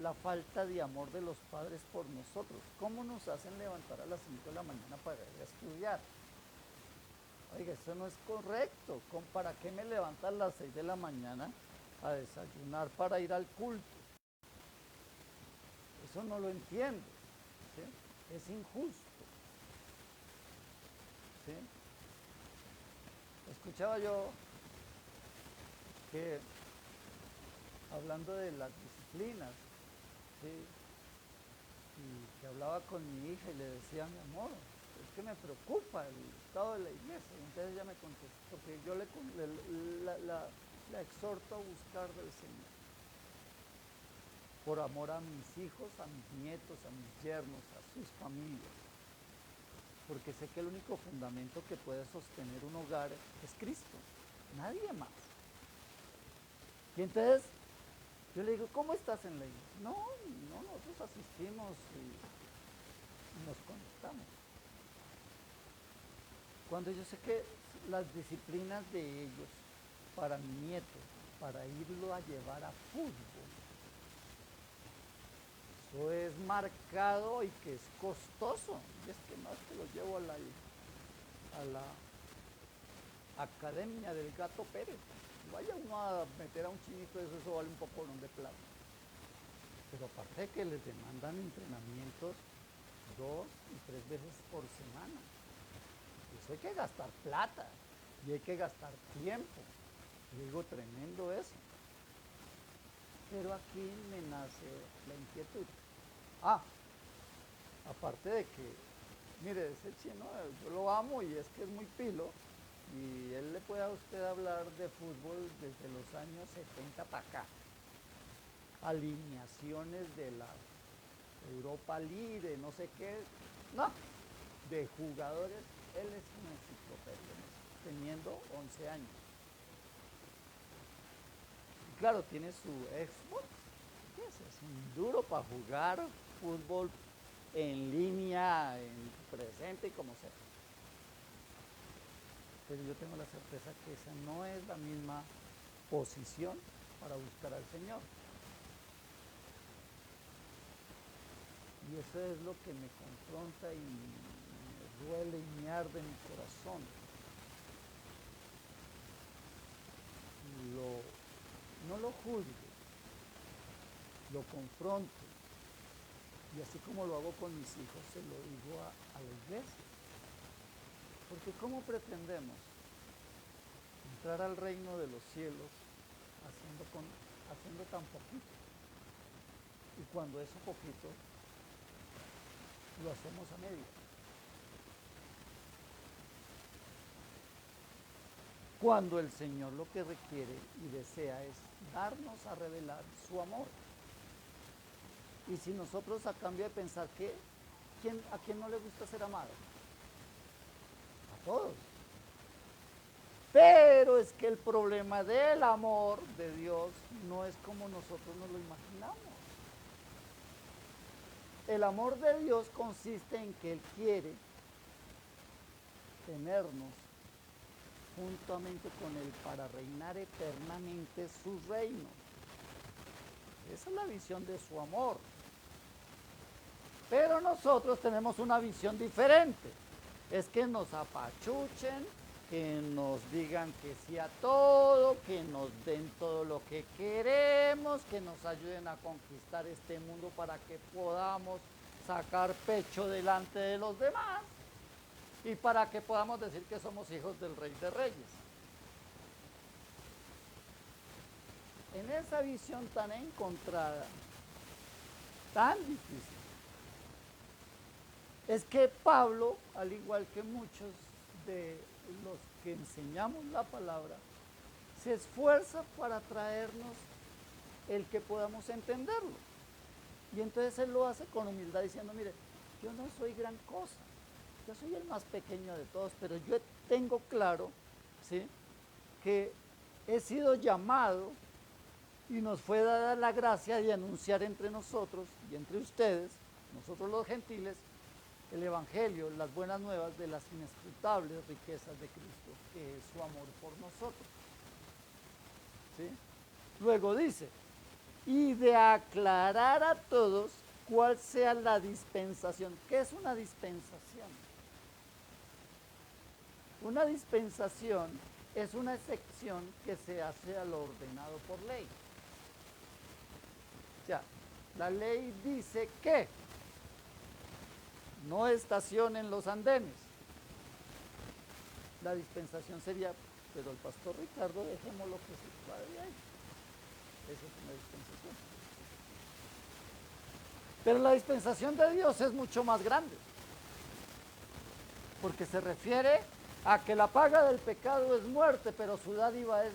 la falta de amor de los padres por nosotros. ¿Cómo nos hacen levantar a las 5 de la mañana para ir a estudiar? Oiga, eso no es correcto. ¿Para qué me levantan a las 6 de la mañana a desayunar para ir al culto? Eso no lo entiendo. ¿Sí? Es injusto. ¿Sí? Escuchaba yo que, hablando de las disciplinas, ¿sí? Y que hablaba con mi hija y le decía, mi amor, es que me preocupa el estado de la iglesia. Y entonces ella me contestó, porque yo la exhorto a buscar del Señor. Por amor a mis hijos, a mis nietos, a mis yernos, a sus familias. Porque sé que el único fundamento que puede sostener un hogar es Cristo, nadie más. Y entonces yo le digo, ¿cómo estás en la iglesia? No, nosotros asistimos y nos conectamos. Cuando yo sé que las disciplinas de ellos, para mi nieto, para irlo a llevar a fútbol, eso es marcado y que es costoso. Y es que no es que lo llevo a la academia del Gato Pérez. Vaya uno a meter a un chinito de eso vale un poco de plata. Pero aparte de que les demandan entrenamientos 2 y 3 veces por semana. Eso hay que gastar plata y hay que gastar tiempo. Yo digo, tremendo eso. Pero aquí me nace la inquietud. Aparte de que, mire, ese chino, yo lo amo y es que es muy pilo. Y él le puede a usted hablar de fútbol desde los años 70 para acá. Alineaciones de la Europa League, no sé qué. No, de jugadores, él es una enciclopedia, teniendo 11 años. Y claro, tiene su Xbox, es un duro para jugar fútbol en línea, en presente y como sea. Pero yo tengo la certeza que esa no es la misma posición para buscar al Señor. Y eso es lo que me confronta y me duele y me arde mi corazón. no lo juzgue, lo confronte. Y así como lo hago con mis hijos, se lo digo a la iglesia. Porque ¿cómo pretendemos entrar al reino de los cielos haciendo tan poquito? Y cuando eso poquito, lo hacemos a media. Cuando el Señor lo que requiere y desea es darnos a revelar su amor. Y si nosotros, a cambio de pensar que ¿a quién no le gusta ser amado? A todos. Pero es que el problema del amor de Dios no es como nosotros nos lo imaginamos. El amor de Dios consiste en que Él quiere tenernos juntamente con Él para reinar eternamente su reino. Esa es la visión de su amor. Pero nosotros tenemos una visión diferente. Es que nos apachuchen, que nos digan que sí a todo, que nos den todo lo que queremos, que nos ayuden a conquistar este mundo para que podamos sacar pecho delante de los demás y para que podamos decir que somos hijos del Rey de Reyes. En esa visión tan encontrada, tan difícil, es que Pablo, al igual que muchos de los que enseñamos la palabra, se esfuerza para traernos el que podamos entenderlo. Y entonces él lo hace con humildad diciendo, mire, yo no soy gran cosa, yo soy el más pequeño de todos, pero yo tengo claro, ¿sí?, que he sido llamado y nos fue dada la gracia de anunciar entre nosotros y entre ustedes, nosotros los gentiles, el Evangelio, las buenas nuevas de las inescrutables riquezas de Cristo, que es su amor por nosotros. ¿Sí? Luego dice, y de aclarar a todos cuál sea la dispensación. ¿Qué es una dispensación? Una dispensación es una excepción que se hace a lo ordenado por ley. O sea, la ley dice que no estacionen los andenes. La dispensación sería, pero el pastor Ricardo, dejémoslo que se cuadre ahí. Esa es una dispensación. Pero la dispensación de Dios es mucho más grande, porque se refiere a que la paga del pecado es muerte, pero su dádiva es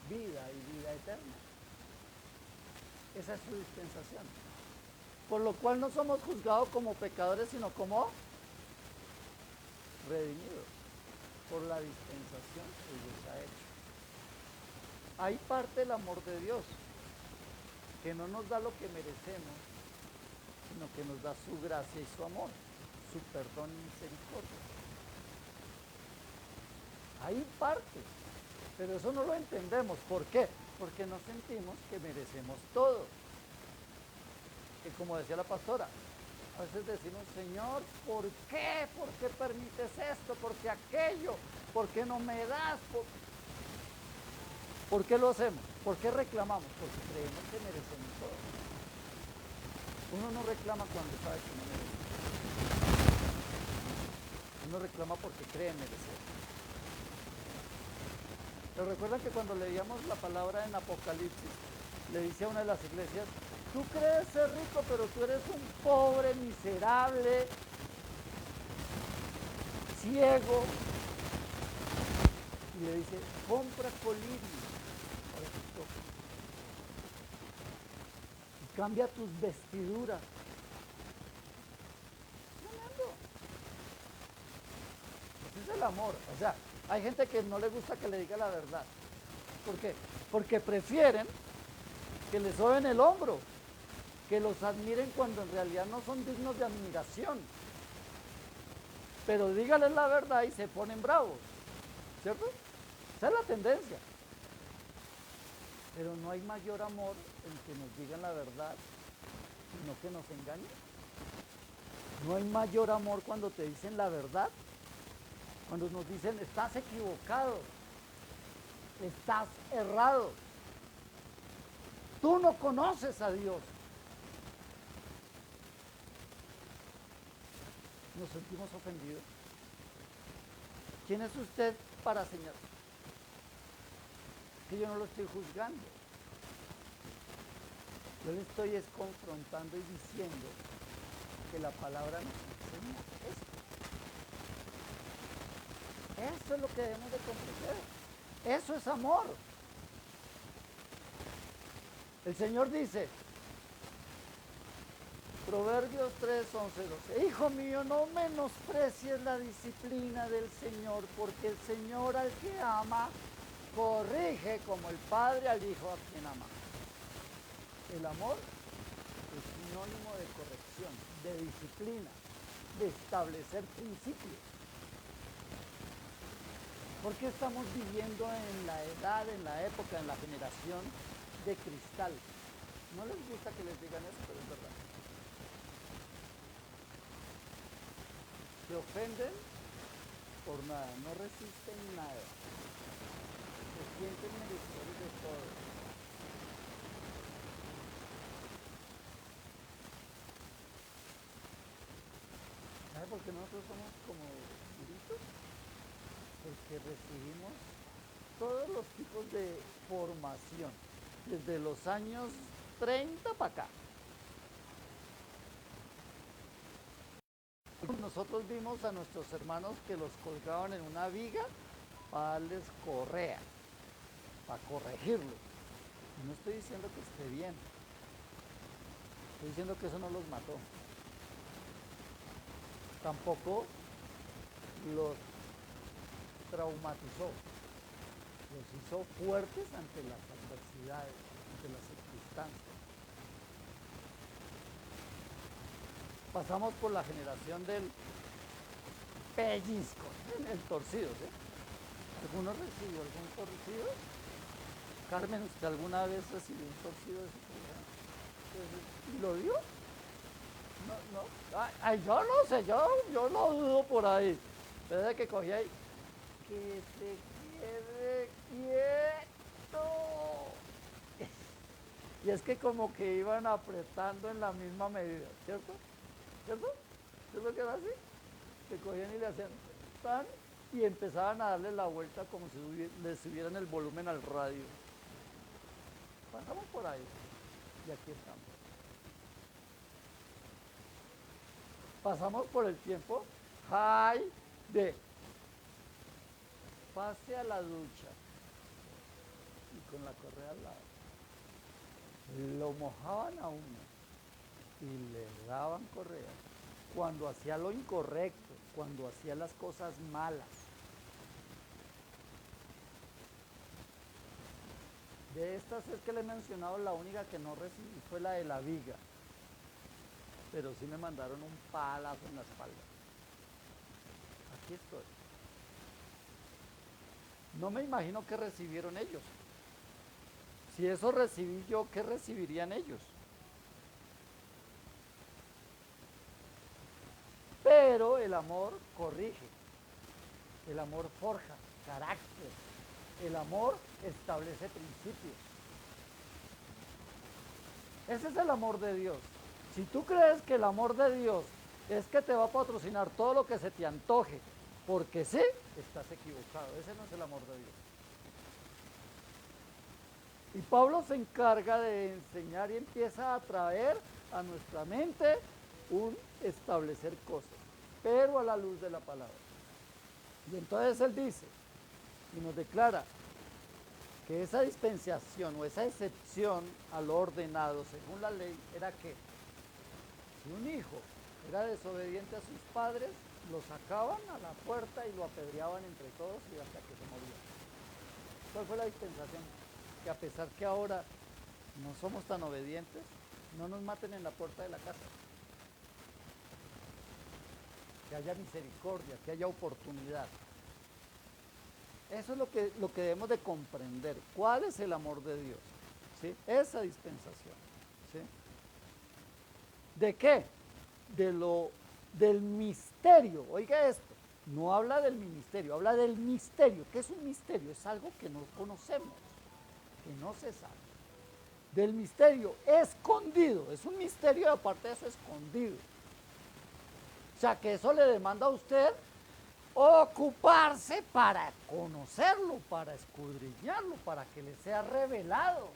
vida y vida eterna. Esa es su dispensación. Por lo cual no somos juzgados como pecadores, sino como redimidos por la dispensación que Dios ha hecho. Ahí parte el amor de Dios, que no nos da lo que merecemos, sino que nos da su gracia y su amor, su perdón y misericordia. Ahí parte, pero eso no lo entendemos. ¿Por qué? Porque no sentimos que merecemos todo. Que como decía la pastora, a veces decimos, Señor, ¿por qué? ¿Por qué permites esto? ¿Por qué aquello? ¿Por qué no me das? ¿Por qué lo hacemos? ¿Por qué reclamamos? Porque creemos que merecemos todo. Uno no reclama cuando sabe que no merece. Uno reclama porque cree merecer. Pero recuerdan que cuando leíamos la palabra en Apocalipsis, le dice a una de las iglesias, tú crees ser rico, pero tú eres un pobre, miserable, ciego. Y le dice, compra colirios para tus ojos. Y cambia tus vestiduras. Tremendo. Ese es el amor. O sea, hay gente que no le gusta que le diga la verdad. ¿Por qué? Porque prefieren que les soben el hombro, que los admiren cuando en realidad no son dignos de admiración. Pero díganles la verdad y se ponen bravos, ¿cierto? Esa es la tendencia. Pero no hay mayor amor en que nos digan la verdad, sino que nos engañen. No hay mayor amor cuando te dicen la verdad, cuando nos dicen estás equivocado. Estás errado. Tú no conoces a Dios. Nos sentimos ofendidos. ¿Quién es usted para señalar? Que yo no lo estoy juzgando. Yo le estoy confrontando y diciendo que la palabra nos enseña esto. Eso es lo que debemos de comprender. Eso es amor. El Señor dice, Proverbios 3, 11, 12, Hijo mío, no menosprecies la disciplina del Señor, porque el Señor al que ama, corrige como el Padre al Hijo a quien ama. El amor es sinónimo de corrección, de disciplina, de establecer principios. ¿Por qué estamos viviendo en la edad, en la época, en la generación de cristal? No les gusta que les digan eso, pero es verdad. Se ofenden por nada, no resisten nada. Se sienten merecedores de todo. ¿Sabe por qué nosotros somos como duritos? Porque recibimos todos los tipos de formación, desde los años 30 para acá. Nosotros vimos a nuestros hermanos que los colgaban en una viga para darles correa, para corregirlos. Y no estoy diciendo que esté bien, estoy diciendo que eso no los mató. Tampoco los traumatizó, los hizo fuertes ante las adversidades, ante las circunstancias. Pasamos por la generación del pellizco, el torcido, ¿sí? ¿Alguno recibió algún torcido? Carmen, ¿usted alguna vez recibió un torcido de su programa? ¿Y lo dio? No. Ay, yo no sé, yo lo dudo por ahí. Desde que cogí ahí, que se quede quieto. Y es que como que iban apretando en la misma medida, ¿cierto? ¿Cierto? ¿Cierto que era así? Que cogían y le hacían tan y empezaban a darle la vuelta como si le subieran el volumen al radio. Pasamos por ahí y aquí estamos. Pasamos por el tiempo high de pase a la ducha y con la correa al lado. Lo mojaban a uno y le daban correa cuando hacía lo incorrecto, cuando hacía las cosas malas. De estas es que le he mencionado, la única que no recibí fue la de la viga, pero sí me mandaron un palazo en la espalda. Aquí estoy. No me imagino qué recibieron ellos. Si eso recibí yo, ¿qué recibirían ellos? Pero el amor corrige, el amor forja carácter, el amor establece principios. Ese es el amor de Dios. Si tú crees que el amor de Dios es que te va a patrocinar todo lo que se te antoje, porque sí, estás equivocado. Ese no es el amor de Dios. Y Pablo se encarga de enseñar y empieza a traer a nuestra mente un establecer cosas, pero a la luz de la palabra. Y entonces él dice y nos declara que esa dispensación o esa excepción a lo ordenado según la ley era que si un hijo era desobediente a sus padres, lo sacaban a la puerta y lo apedreaban entre todos y hasta que se moría. ¿Cuál fue la dispensación? Que a pesar que ahora no somos tan obedientes, no nos maten en la puerta de la casa. Que haya misericordia, que haya oportunidad. Eso es lo que debemos de comprender. ¿Cuál es el amor de Dios? ¿Sí? Esa dispensación. ¿Sí? ¿De qué? Del misterio, oiga esto, No habla del ministerio, habla del misterio. ¿Qué es un misterio? Es algo que no conocemos, que no se sabe. Del misterio escondido, es un misterio y aparte de eso escondido. O sea que eso le demanda a usted ocuparse para conocerlo, para escudriñarlo, para que le sea revelado.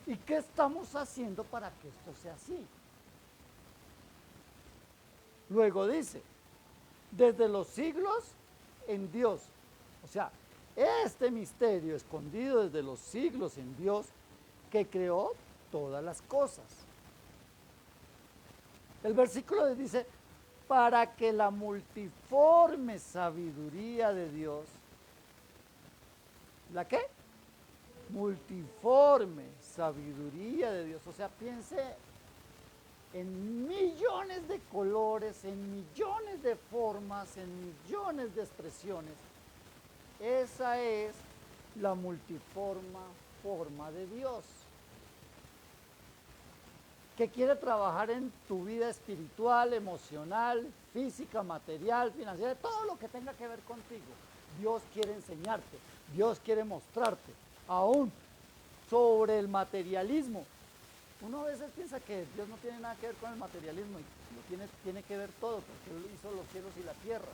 ¿Y qué estamos haciendo para que esto sea así? Luego dice, desde los siglos en Dios. O sea, este misterio escondido desde los siglos en Dios que creó todas las cosas. El versículo dice, para que la multiforme sabiduría de Dios, ¿la qué? Multiforme sabiduría de Dios. O sea, piense en millones de colores, en millones de formas, en millones de expresiones. Esa es la multiforme forma de Dios, que quiere trabajar en tu vida espiritual, emocional, física, material, financiera, todo lo que tenga que ver contigo. Dios quiere enseñarte, Dios quiere mostrarte, aún sobre el materialismo. Uno a veces piensa que Dios no tiene nada que ver con el materialismo, y tiene que ver todo, porque Él hizo los cielos y la tierra.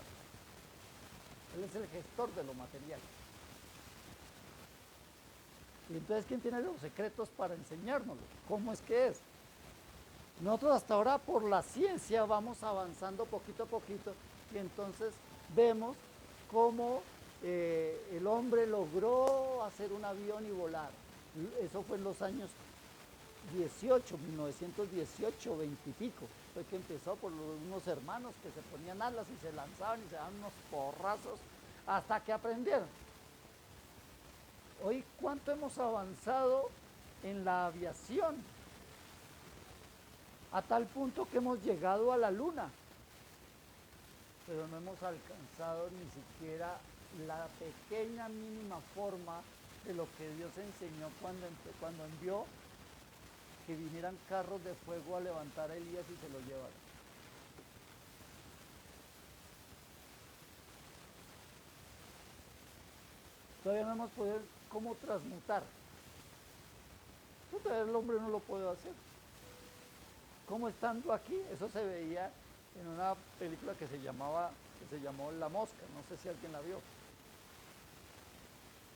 Él es el gestor de lo material. Y entonces, ¿quién tiene los secretos para enseñárnoslo? ¿Cómo es que es? Nosotros hasta ahora por la ciencia vamos avanzando poquito a poquito y entonces vemos cómo el hombre logró hacer un avión y volar. Eso fue en los años 1918, 20 y pico. Fue que empezó por unos hermanos que se ponían alas y se lanzaban y se daban unos porrazos hasta que aprendieron. Hoy, ¿cuánto hemos avanzado en la aviación? A tal punto que hemos llegado a la luna, pero no hemos alcanzado ni siquiera la pequeña mínima forma de lo que Dios enseñó cuando envió que vinieran carros de fuego a levantar a Elías y se lo llevaran. Todavía no hemos podido cómo transmutar. Todavía el hombre no lo puede hacer. ¿Cómo estando aquí? Eso se veía en una película que se llamó La Mosca, no sé si alguien la vio.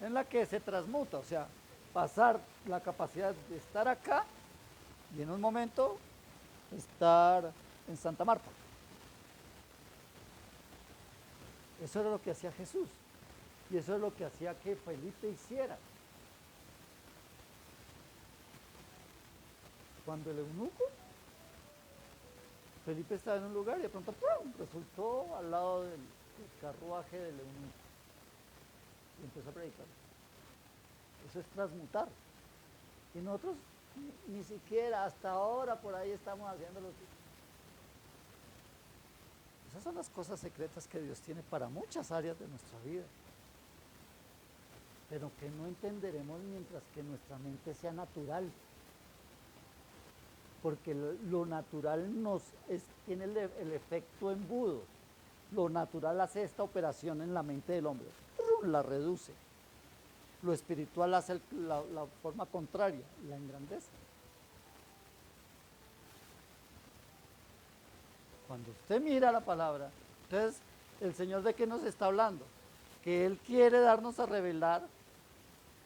En la que se transmuta, o sea, pasar la capacidad de estar acá y en un momento estar en Santa Marta. Eso era lo que hacía Jesús. Y eso es lo que hacía que Felipe hiciera. Cuando el eunuco, Felipe estaba en un lugar y de pronto ¡pum!, resultó al lado del carruaje del eunuco. Y empezó a predicar. Eso es transmutar. Y nosotros ni siquiera hasta ahora por ahí estamos haciéndolo. Esas son las cosas secretas que Dios tiene para muchas áreas de nuestra vida, pero que no entenderemos mientras que nuestra mente sea natural, porque lo natural tiene el efecto embudo. Lo natural hace esta operación en la mente del hombre, la reduce. Lo espiritual hace la forma contraria, la engrandece. Cuando usted mira la palabra, entonces el Señor, ¿de qué nos está hablando? Que Él quiere darnos a revelar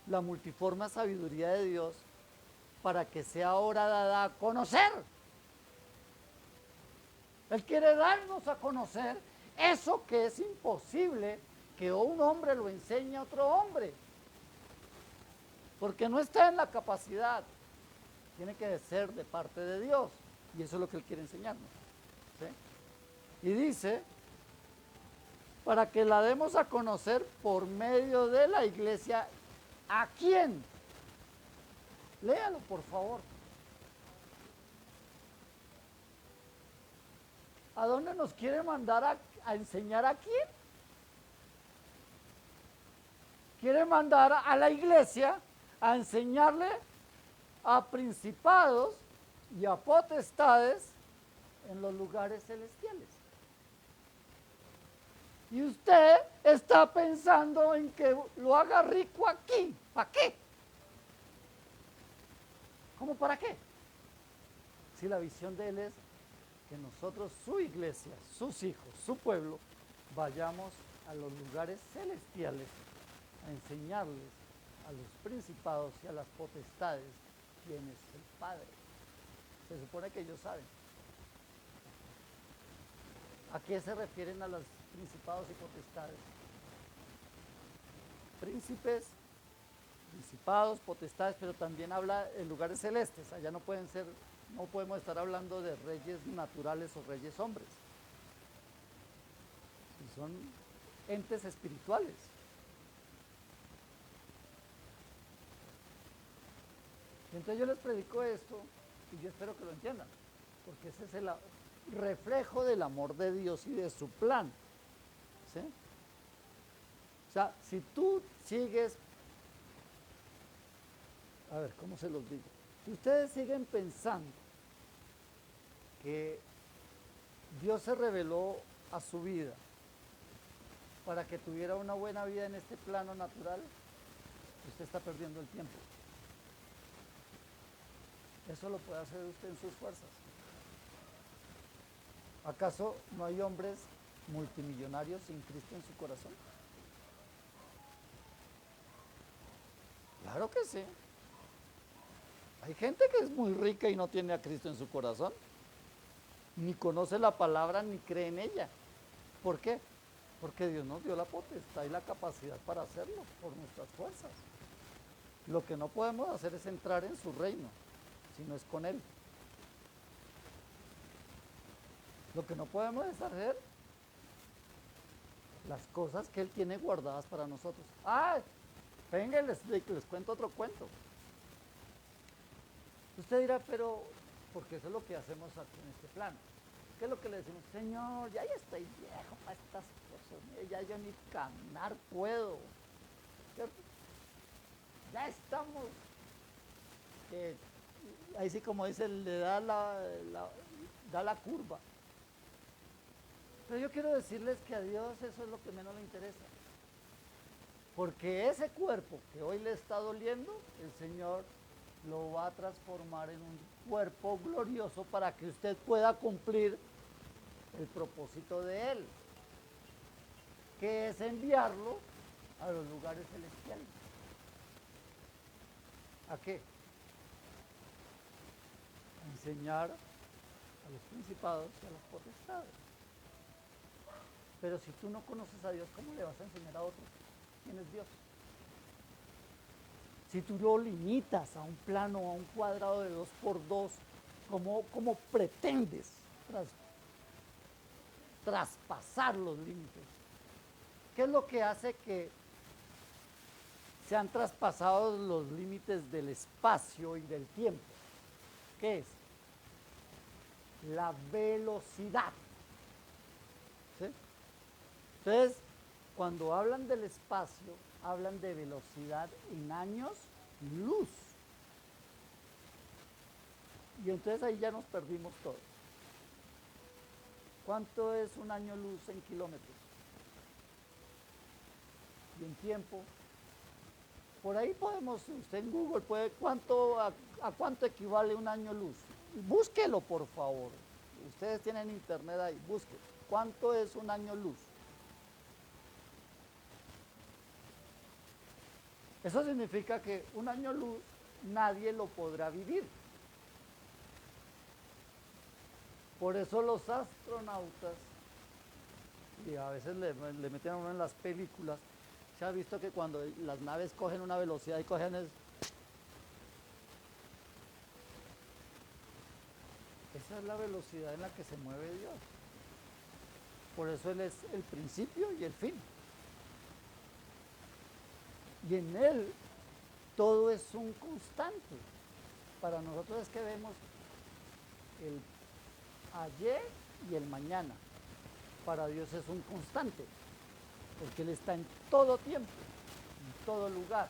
la multiforme sabiduría de Dios para que sea ahora dada a conocer. Él quiere darnos a conocer eso que es imposible que un hombre lo enseñe a otro hombre, porque no está en la capacidad, tiene que ser de parte de Dios, y eso es lo que Él quiere enseñarnos, ¿sí? Y dice, para que la demos a conocer por medio de la iglesia. ¿A quién? Léalo, por favor. ¿A dónde nos quiere mandar a enseñar a quién? Quiere mandar a la iglesia a enseñarle a principados y a potestades en los lugares celestiales. Y usted está pensando en que lo haga rico aquí. ¿Para qué? ¿Cómo para qué? Si la visión de Él es que nosotros, su iglesia, sus hijos, su pueblo, vayamos a los lugares celestiales a enseñarles a los principados y a las potestades quién es el Padre. Se supone que ellos saben. ¿A qué se refieren a los principados y potestades? Príncipes, principados, potestades, pero también habla en lugares celestes. Allá no pueden ser, no podemos estar hablando de reyes naturales o reyes hombres. Son entes espirituales. Y entonces yo les predico esto y yo espero que lo entiendan, porque ese es el reflejo del amor de Dios y de su plan. ¿Sí? O sea, si tú sigues, a ver, ¿cómo se los digo? Si ustedes siguen pensando que Dios se reveló a su vida para que tuviera una buena vida en este plano natural, usted está perdiendo el tiempo. Eso lo puede hacer usted en sus fuerzas. ¿Acaso no hay hombres multimillonarios sin Cristo en su corazón? Claro que sí. Hay gente que es muy rica y no tiene a Cristo en su corazón. Ni conoce la palabra ni cree en ella. ¿Por qué? Porque Dios nos dio la potestad y la capacidad para hacerlo por nuestras fuerzas. Lo que no podemos hacer es entrar en su reino, si no es con Él. Lo que no podemos es hacer las cosas que Él tiene guardadas para nosotros. ¡Ay! Venga, les cuento otro cuento. Usted dirá, pero, porque eso es lo que hacemos aquí en este plano. ¿Qué es lo que le decimos? Señor, ya estoy viejo para estas cosas, ya yo ni caminar puedo. ¿Cierto? Ya estamos, ahí sí como dice, le da la curva. Pero yo quiero decirles que a Dios eso es lo que menos le interesa. Porque ese cuerpo que hoy le está doliendo, el Señor lo va a transformar en un cuerpo glorioso para que usted pueda cumplir el propósito de Él, que es enviarlo a los lugares celestiales. ¿A qué? A enseñar a los principados y a las potestades. Pero si tú no conoces a Dios, ¿cómo le vas a enseñar a otros quién es Dios? Si tú lo limitas a un plano, a un cuadrado de 2x2, ¿cómo pretendes traspasar los límites? ¿Qué es lo que hace que se han traspasado los límites del espacio y del tiempo? ¿Qué es? La velocidad. ¿Sí? Entonces, cuando hablan del espacio, hablan de velocidad en años luz. Y entonces ahí ya nos perdimos todos. ¿Cuánto es un año luz en kilómetros? Y en tiempo. Por ahí podemos, usted en Google puede, ¿a cuánto equivale un año luz? Búsquelo, por favor. Ustedes tienen internet ahí, busquen. ¿Cuánto es un año luz? Eso significa que un año luz nadie lo podrá vivir. Por eso los astronautas, y a veces le meten a uno en las películas, se ha visto que cuando las naves cogen una velocidad y cogen esa es la velocidad en la que se mueve Dios. Por eso Él es el principio y el fin. Y en Él todo es un constante. Para nosotros es que vemos el ayer y el mañana. Para Dios es un constante, porque Él está en todo tiempo, en todo lugar.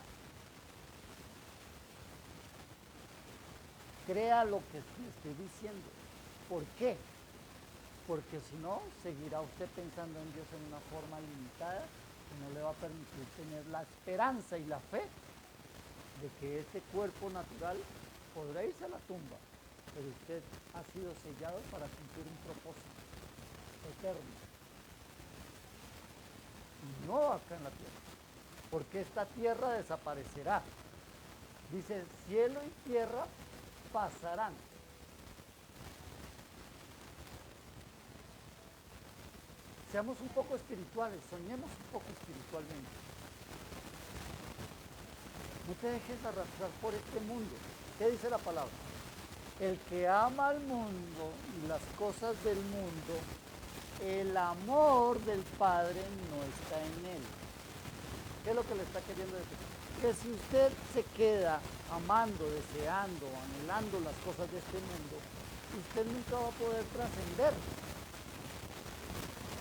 Crea lo que le estoy diciendo. ¿Por qué? porque si no, seguirá usted pensando en Dios en una forma limitada que no le va a permitir tener la esperanza y la fe de que este cuerpo natural podrá irse a la tumba, pero usted ha sido sellado para cumplir un propósito eterno. Y no acá en la tierra, porque esta tierra desaparecerá. Dice, cielo y tierra pasarán. Seamos un poco espirituales, soñemos un poco espiritualmente. No te dejes arrastrar por este mundo. ¿Qué dice la palabra? El que ama al mundo y las cosas del mundo, el amor del Padre no está en él. ¿Qué es lo que le está queriendo decir? Que si usted se queda amando, deseando, anhelando las cosas de este mundo, usted nunca va a poder trascender.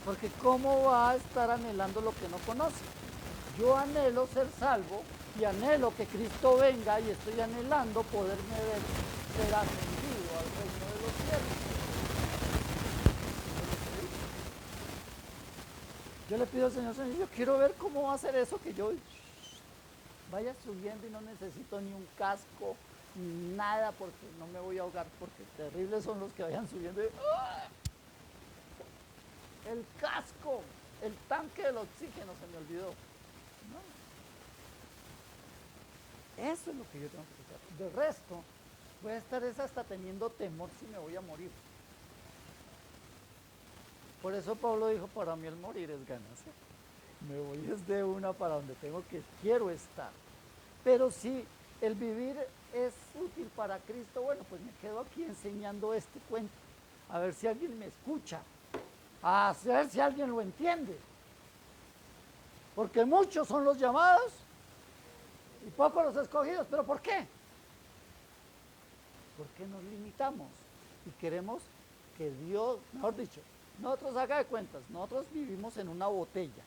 Porque ¿cómo va a estar anhelando lo que no conoce? Yo anhelo ser salvo y anhelo que Cristo venga y estoy anhelando poderme ver ser ascendido al reino de los cielos. Yo le pido al Señor, yo quiero ver cómo va a hacer eso, que yo vaya subiendo y no necesito ni un casco, ni nada, porque no me voy a ahogar, porque terribles son los que vayan subiendo y ¡ah! El casco, el tanque del oxígeno se me olvidó. No. Eso es lo que yo tengo que pensar. De resto, voy a estar hasta teniendo temor si me voy a morir. Por eso Pablo dijo, para mí el morir es ganancia. Me voy desde una para donde quiero estar. Pero si el vivir es útil para Cristo, bueno, pues me quedo aquí enseñando este cuento. A ver si alguien me escucha. A ver si alguien lo entiende. Porque muchos son los llamados y pocos los escogidos. ¿Pero por qué? Porque nos limitamos y queremos que Dios, mejor dicho, nosotros haga de cuentas, nosotros vivimos en una botella,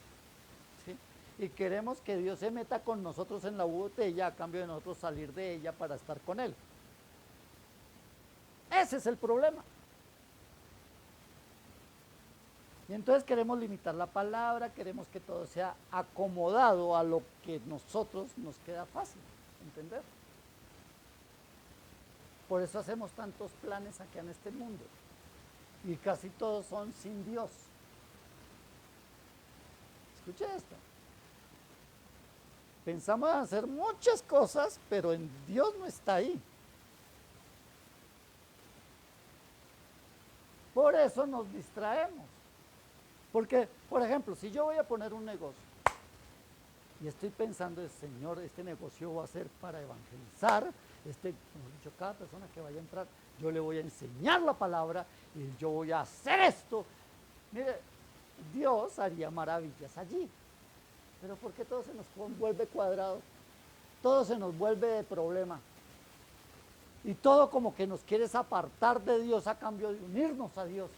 ¿sí? Y queremos que Dios se meta con nosotros en la botella a cambio de nosotros salir de ella para estar con Él. Ese es el problema. Y entonces queremos limitar la palabra, queremos que todo sea acomodado a lo que nosotros nos queda fácil entender. Por eso hacemos tantos planes acá en este mundo. Y casi todos son sin Dios. Escuche esto. Pensamos en hacer muchas cosas, pero en Dios no está ahí. Por eso nos distraemos. Porque, por ejemplo, si yo voy a poner un negocio y estoy pensando, Señor, este negocio va a ser para evangelizar, como he dicho, cada persona que vaya a entrar, yo le voy a enseñar la palabra y yo voy a hacer esto. Mire, Dios haría maravillas allí, pero ¿por qué todo se nos vuelve cuadrado? Todo se nos vuelve de problema. Y todo como que nos quieres apartar de Dios a cambio de unirnos a Dios.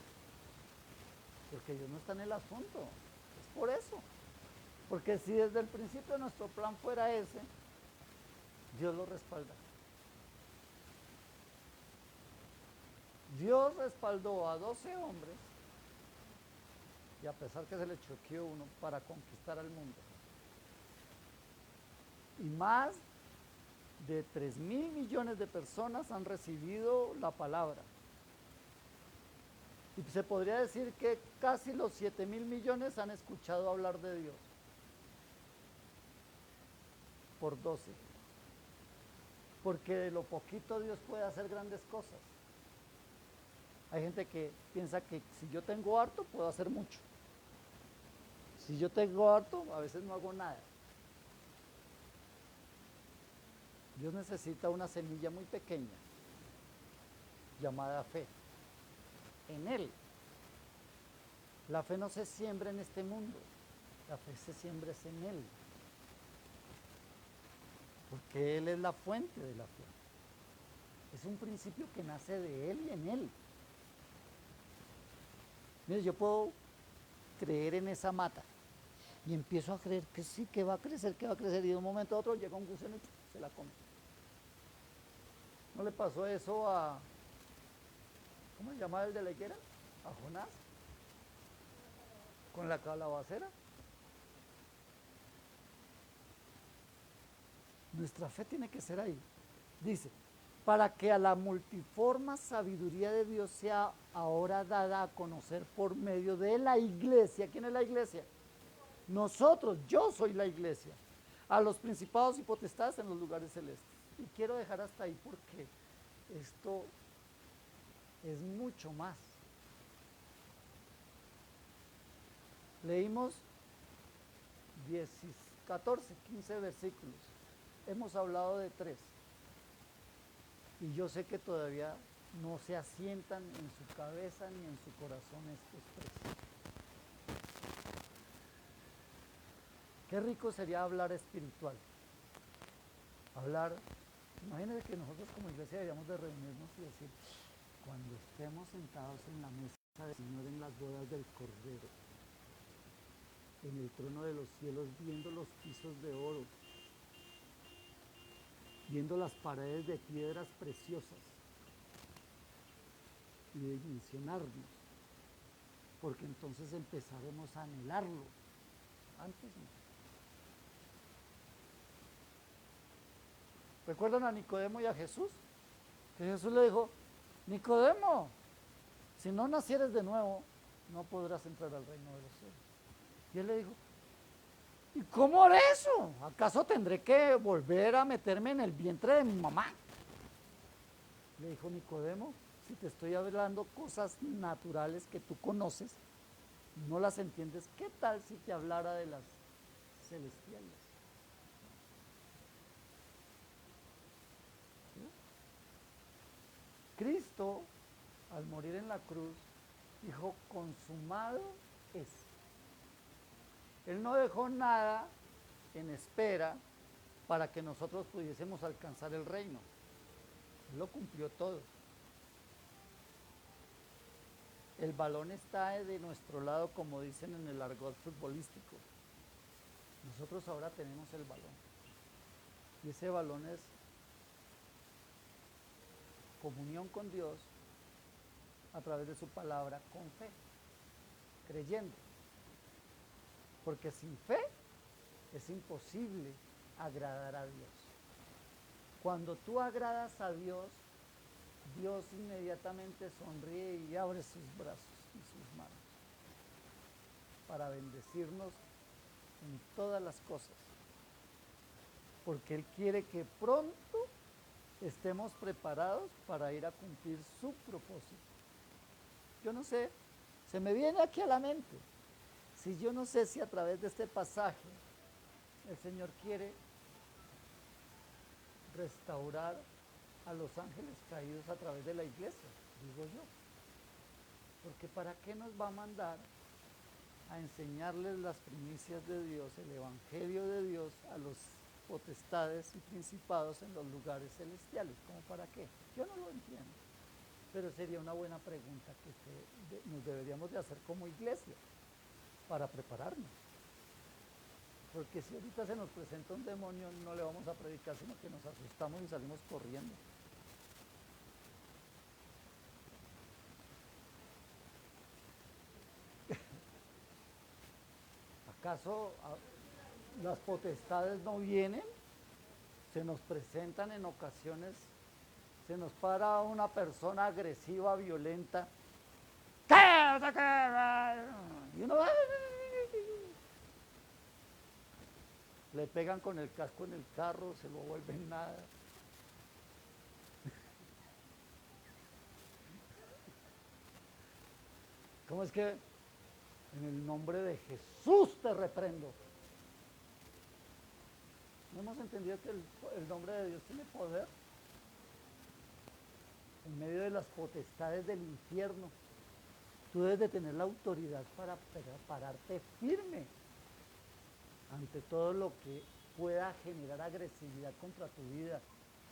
Porque Dios no está en el asunto, es por eso. Porque si desde el principio nuestro plan fuera ese, Dios lo respalda. Dios respaldó a 12 hombres, y a pesar que se le choqueó uno, para conquistar al mundo. Y más de 3.000 millones de personas han recibido la palabra. Y se podría decir que casi los 7.000 millones han escuchado hablar de Dios. Por 12. Porque de lo poquito Dios puede hacer grandes cosas. Hay gente que piensa que si yo tengo harto, puedo hacer mucho. Si yo tengo harto, a veces no hago nada. Dios necesita una semilla muy pequeña, llamada fe. En Él. La fe no se siembra en este mundo, la fe se siembra en Él. Porque Él es la fuente de la fe. Es un principio que nace de Él y en Él. Mire, yo puedo creer en esa mata y empiezo a creer que sí, que va a crecer, y de un momento a otro llega un gusano y se la come. ¿No le pasó eso a, ¿cómo se llama el de la higuera? A Jonás. con la calabacera. Nuestra fe tiene que ser ahí. Dice, para que a la multiforme sabiduría de Dios sea ahora dada a conocer por medio de la iglesia. ¿Quién es la iglesia? Nosotros, yo soy la iglesia. A los principados y potestades en los lugares celestes. Y quiero dejar hasta ahí porque esto es mucho más. Leímos 14, 15 versículos. Hemos hablado de 3. Y yo sé que todavía no se asientan en su cabeza ni en su corazón estos 3. Qué rico sería hablar espiritual. Imagínense que nosotros como iglesia deberíamos de reunirnos y decir, cuando estemos sentados en la mesa del Señor en las bodas del Cordero, en el trono de los cielos, viendo los pisos de oro, viendo las paredes de piedras preciosas y de dimensionarnos, porque entonces empezaremos a anhelarlo. Antes no. ¿Recuerdan a Nicodemo y a Jesús? Que Jesús le dijo, Nicodemo, si no nacieres de nuevo, no podrás entrar al reino de los cielos. Y él le dijo, ¿y cómo haré eso? ¿Acaso tendré que volver a meterme en el vientre de mi mamá? Le dijo Nicodemo, si te estoy hablando cosas naturales que tú conoces, no las entiendes, ¿qué tal si te hablara de las celestiales? ¿Sí? Cristo, al morir en la cruz, dijo, consumado es. Él no dejó nada en espera para que nosotros pudiésemos alcanzar el reino. Él lo cumplió todo. El balón está de nuestro lado, como dicen en el argot futbolístico. Nosotros ahora tenemos el balón. Y ese balón es comunión con Dios a través de su palabra, con fe, creyendo. Porque sin fe es imposible agradar a Dios. Cuando tú agradas a Dios, Dios inmediatamente sonríe y abre sus brazos y sus manos para bendecirnos en todas las cosas. Porque Él quiere que pronto estemos preparados para ir a cumplir su propósito. Yo no sé, se me viene aquí a la mente. Si yo no sé si a través de este pasaje el Señor quiere restaurar a los ángeles caídos a través de la iglesia, digo yo. Porque ¿para qué nos va a mandar a enseñarles las primicias de Dios, el evangelio de Dios a los potestades y principados en los lugares celestiales? ¿Cómo para qué? Yo no lo entiendo. Pero sería una buena pregunta que nos deberíamos de hacer como iglesia para prepararnos. Porque si ahorita se nos presenta un demonio, no le vamos a predicar, sino que nos asustamos y salimos corriendo. ¿Acaso las potestades no vienen? Se nos presentan en ocasiones, se nos para una persona agresiva, violenta. Y uno le pegan con el casco en el carro, se lo vuelven nada. ¿Cómo es que en el nombre de Jesús te reprendo? ¿No hemos entendido que el nombre de Dios tiene poder? En medio de las potestades del infierno, tú debes de tener la autoridad para pararte firme ante todo lo que pueda generar agresividad contra tu vida,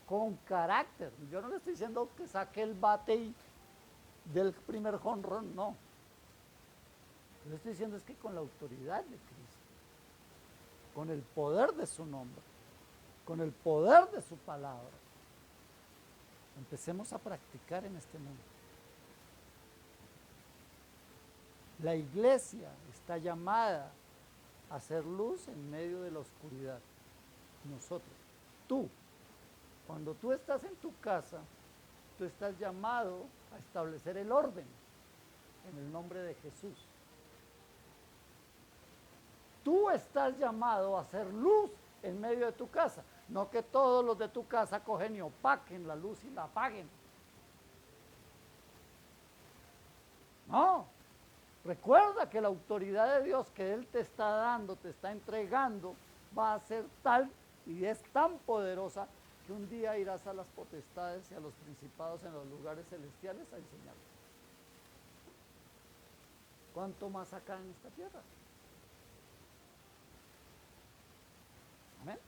con carácter. Yo no le estoy diciendo que saque el bate y del primer jonrón, no. Lo que estoy diciendo es que con la autoridad de Cristo, con el poder de su nombre, con el poder de su palabra, empecemos a practicar en este mundo. La iglesia está llamada a hacer luz en medio de la oscuridad. Nosotros, tú, cuando tú estás en tu casa, tú estás llamado a establecer el orden en el nombre de Jesús. Tú estás llamado a hacer luz en medio de tu casa. No que todos los de tu casa cogen y opaquen la luz y la apaguen. No. Recuerda que la autoridad de Dios que Él te está dando, te está entregando, va a ser tal y es tan poderosa que un día irás a las potestades y a los principados en los lugares celestiales a enseñarles. ¿Cuánto más acá en esta tierra? Amén.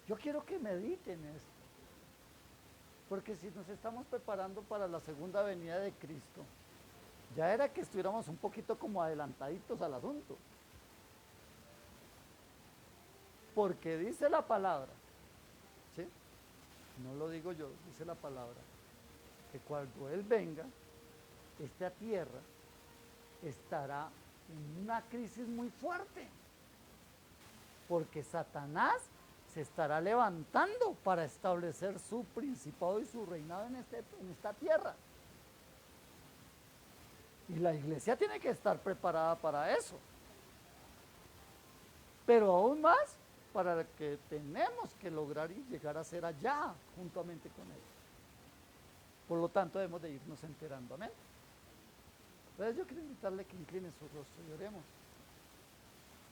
Yo quiero que mediten esto, porque si nos estamos preparando para la segunda venida de Cristo, ya era que estuviéramos un poquito como adelantaditos al asunto. Porque dice la palabra, ¿sí? No lo digo yo, dice la palabra, que cuando Él venga, esta tierra estará en una crisis muy fuerte. Porque Satanás se estará levantando para establecer su principado y su reinado en esta tierra. Y la iglesia tiene que estar preparada para eso. Pero aún más para que tenemos que lograr y llegar a ser allá juntamente con Él. Por lo tanto, debemos de irnos enterando. Amén. Entonces yo quiero invitarle que incline su rostro y oremos.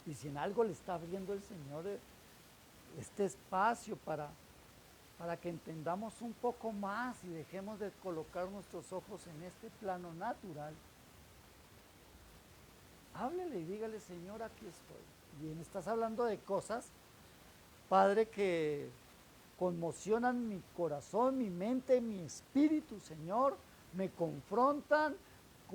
Y si en algo le está abriendo el Señor este espacio para que entendamos un poco más y dejemos de colocar nuestros ojos en este plano natural, háblele y dígale, Señor, aquí estoy. Y me estás hablando de cosas, Padre, que conmocionan mi corazón, mi mente, mi espíritu, Señor, me confrontan,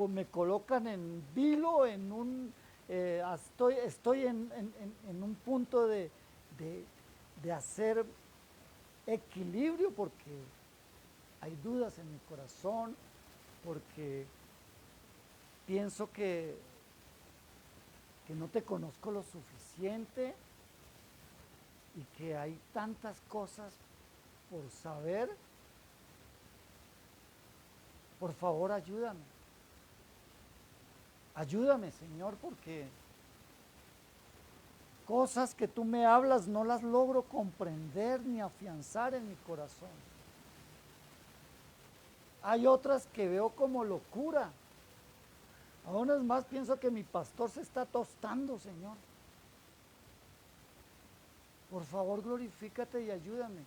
me colocan en vilo, en un, estoy en un punto de hacer equilibrio porque hay dudas en mi corazón, porque pienso que no te conozco lo suficiente y que hay tantas cosas por saber. Por favor, ayúdame. Ayúdame, Señor, porque cosas que tú me hablas no las logro comprender ni afianzar en mi corazón. Hay otras que veo como locura. Aún es más, pienso que mi pastor se está tostando, Señor. Por favor, glorifícate y ayúdame,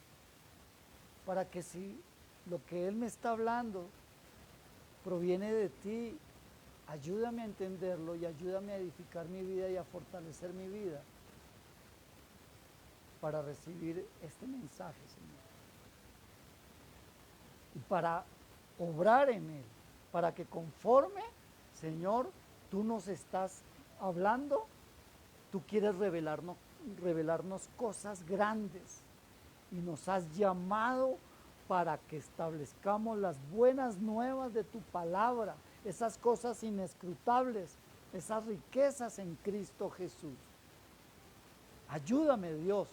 para que si lo que Él me está hablando proviene de ti, ayúdame a entenderlo y ayúdame a edificar mi vida y a fortalecer mi vida para recibir este mensaje, Señor. Y para obrar en él, para que conforme, Señor, tú nos estás hablando, tú quieres revelarnos cosas grandes y nos has llamado para que establezcamos las buenas nuevas de tu palabra, esas cosas inescrutables, esas riquezas en Cristo Jesús. Ayúdame, Dios,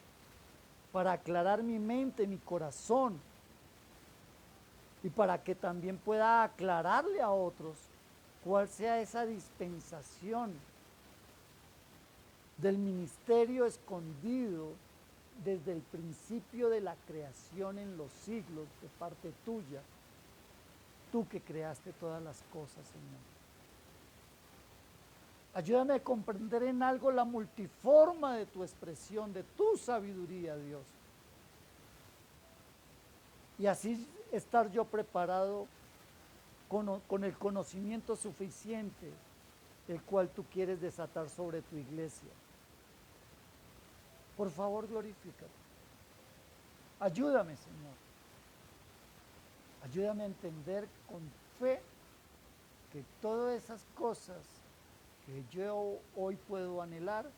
para aclarar mi mente, mi corazón, y para que también pueda aclararle a otros cuál sea esa dispensación del ministerio escondido desde el principio de la creación en los siglos de parte tuya, tú que creaste todas las cosas, Señor. Ayúdame a comprender en algo la multiforma de tu expresión, de tu sabiduría, Dios. Y así estar yo preparado con el conocimiento suficiente, el cual tú quieres desatar sobre tu iglesia. Por favor, glorifícate. Ayúdame, Señor. Ayúdame a entender con fe que todas esas cosas que yo hoy puedo anhelar,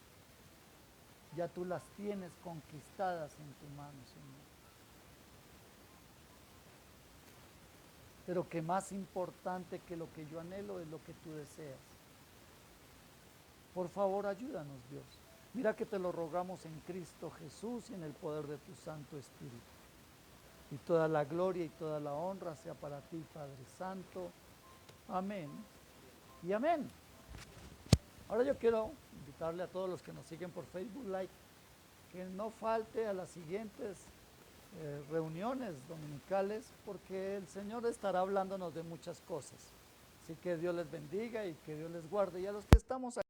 ya tú las tienes conquistadas en tu mano, Señor. pero que más importante que lo que yo anhelo es lo que tú deseas. Por favor, ayúdanos, Dios. Mira que te lo rogamos en Cristo Jesús y en el poder de tu Santo Espíritu. Y toda la gloria y toda la honra sea para ti, Padre Santo. Amén y amén. Ahora yo quiero invitarle a todos los que nos siguen por Facebook Live que no falte a las siguientes reuniones dominicales, porque el Señor estará hablándonos de muchas cosas. Así que Dios les bendiga y que Dios les guarde. Y a los que estamos aquí,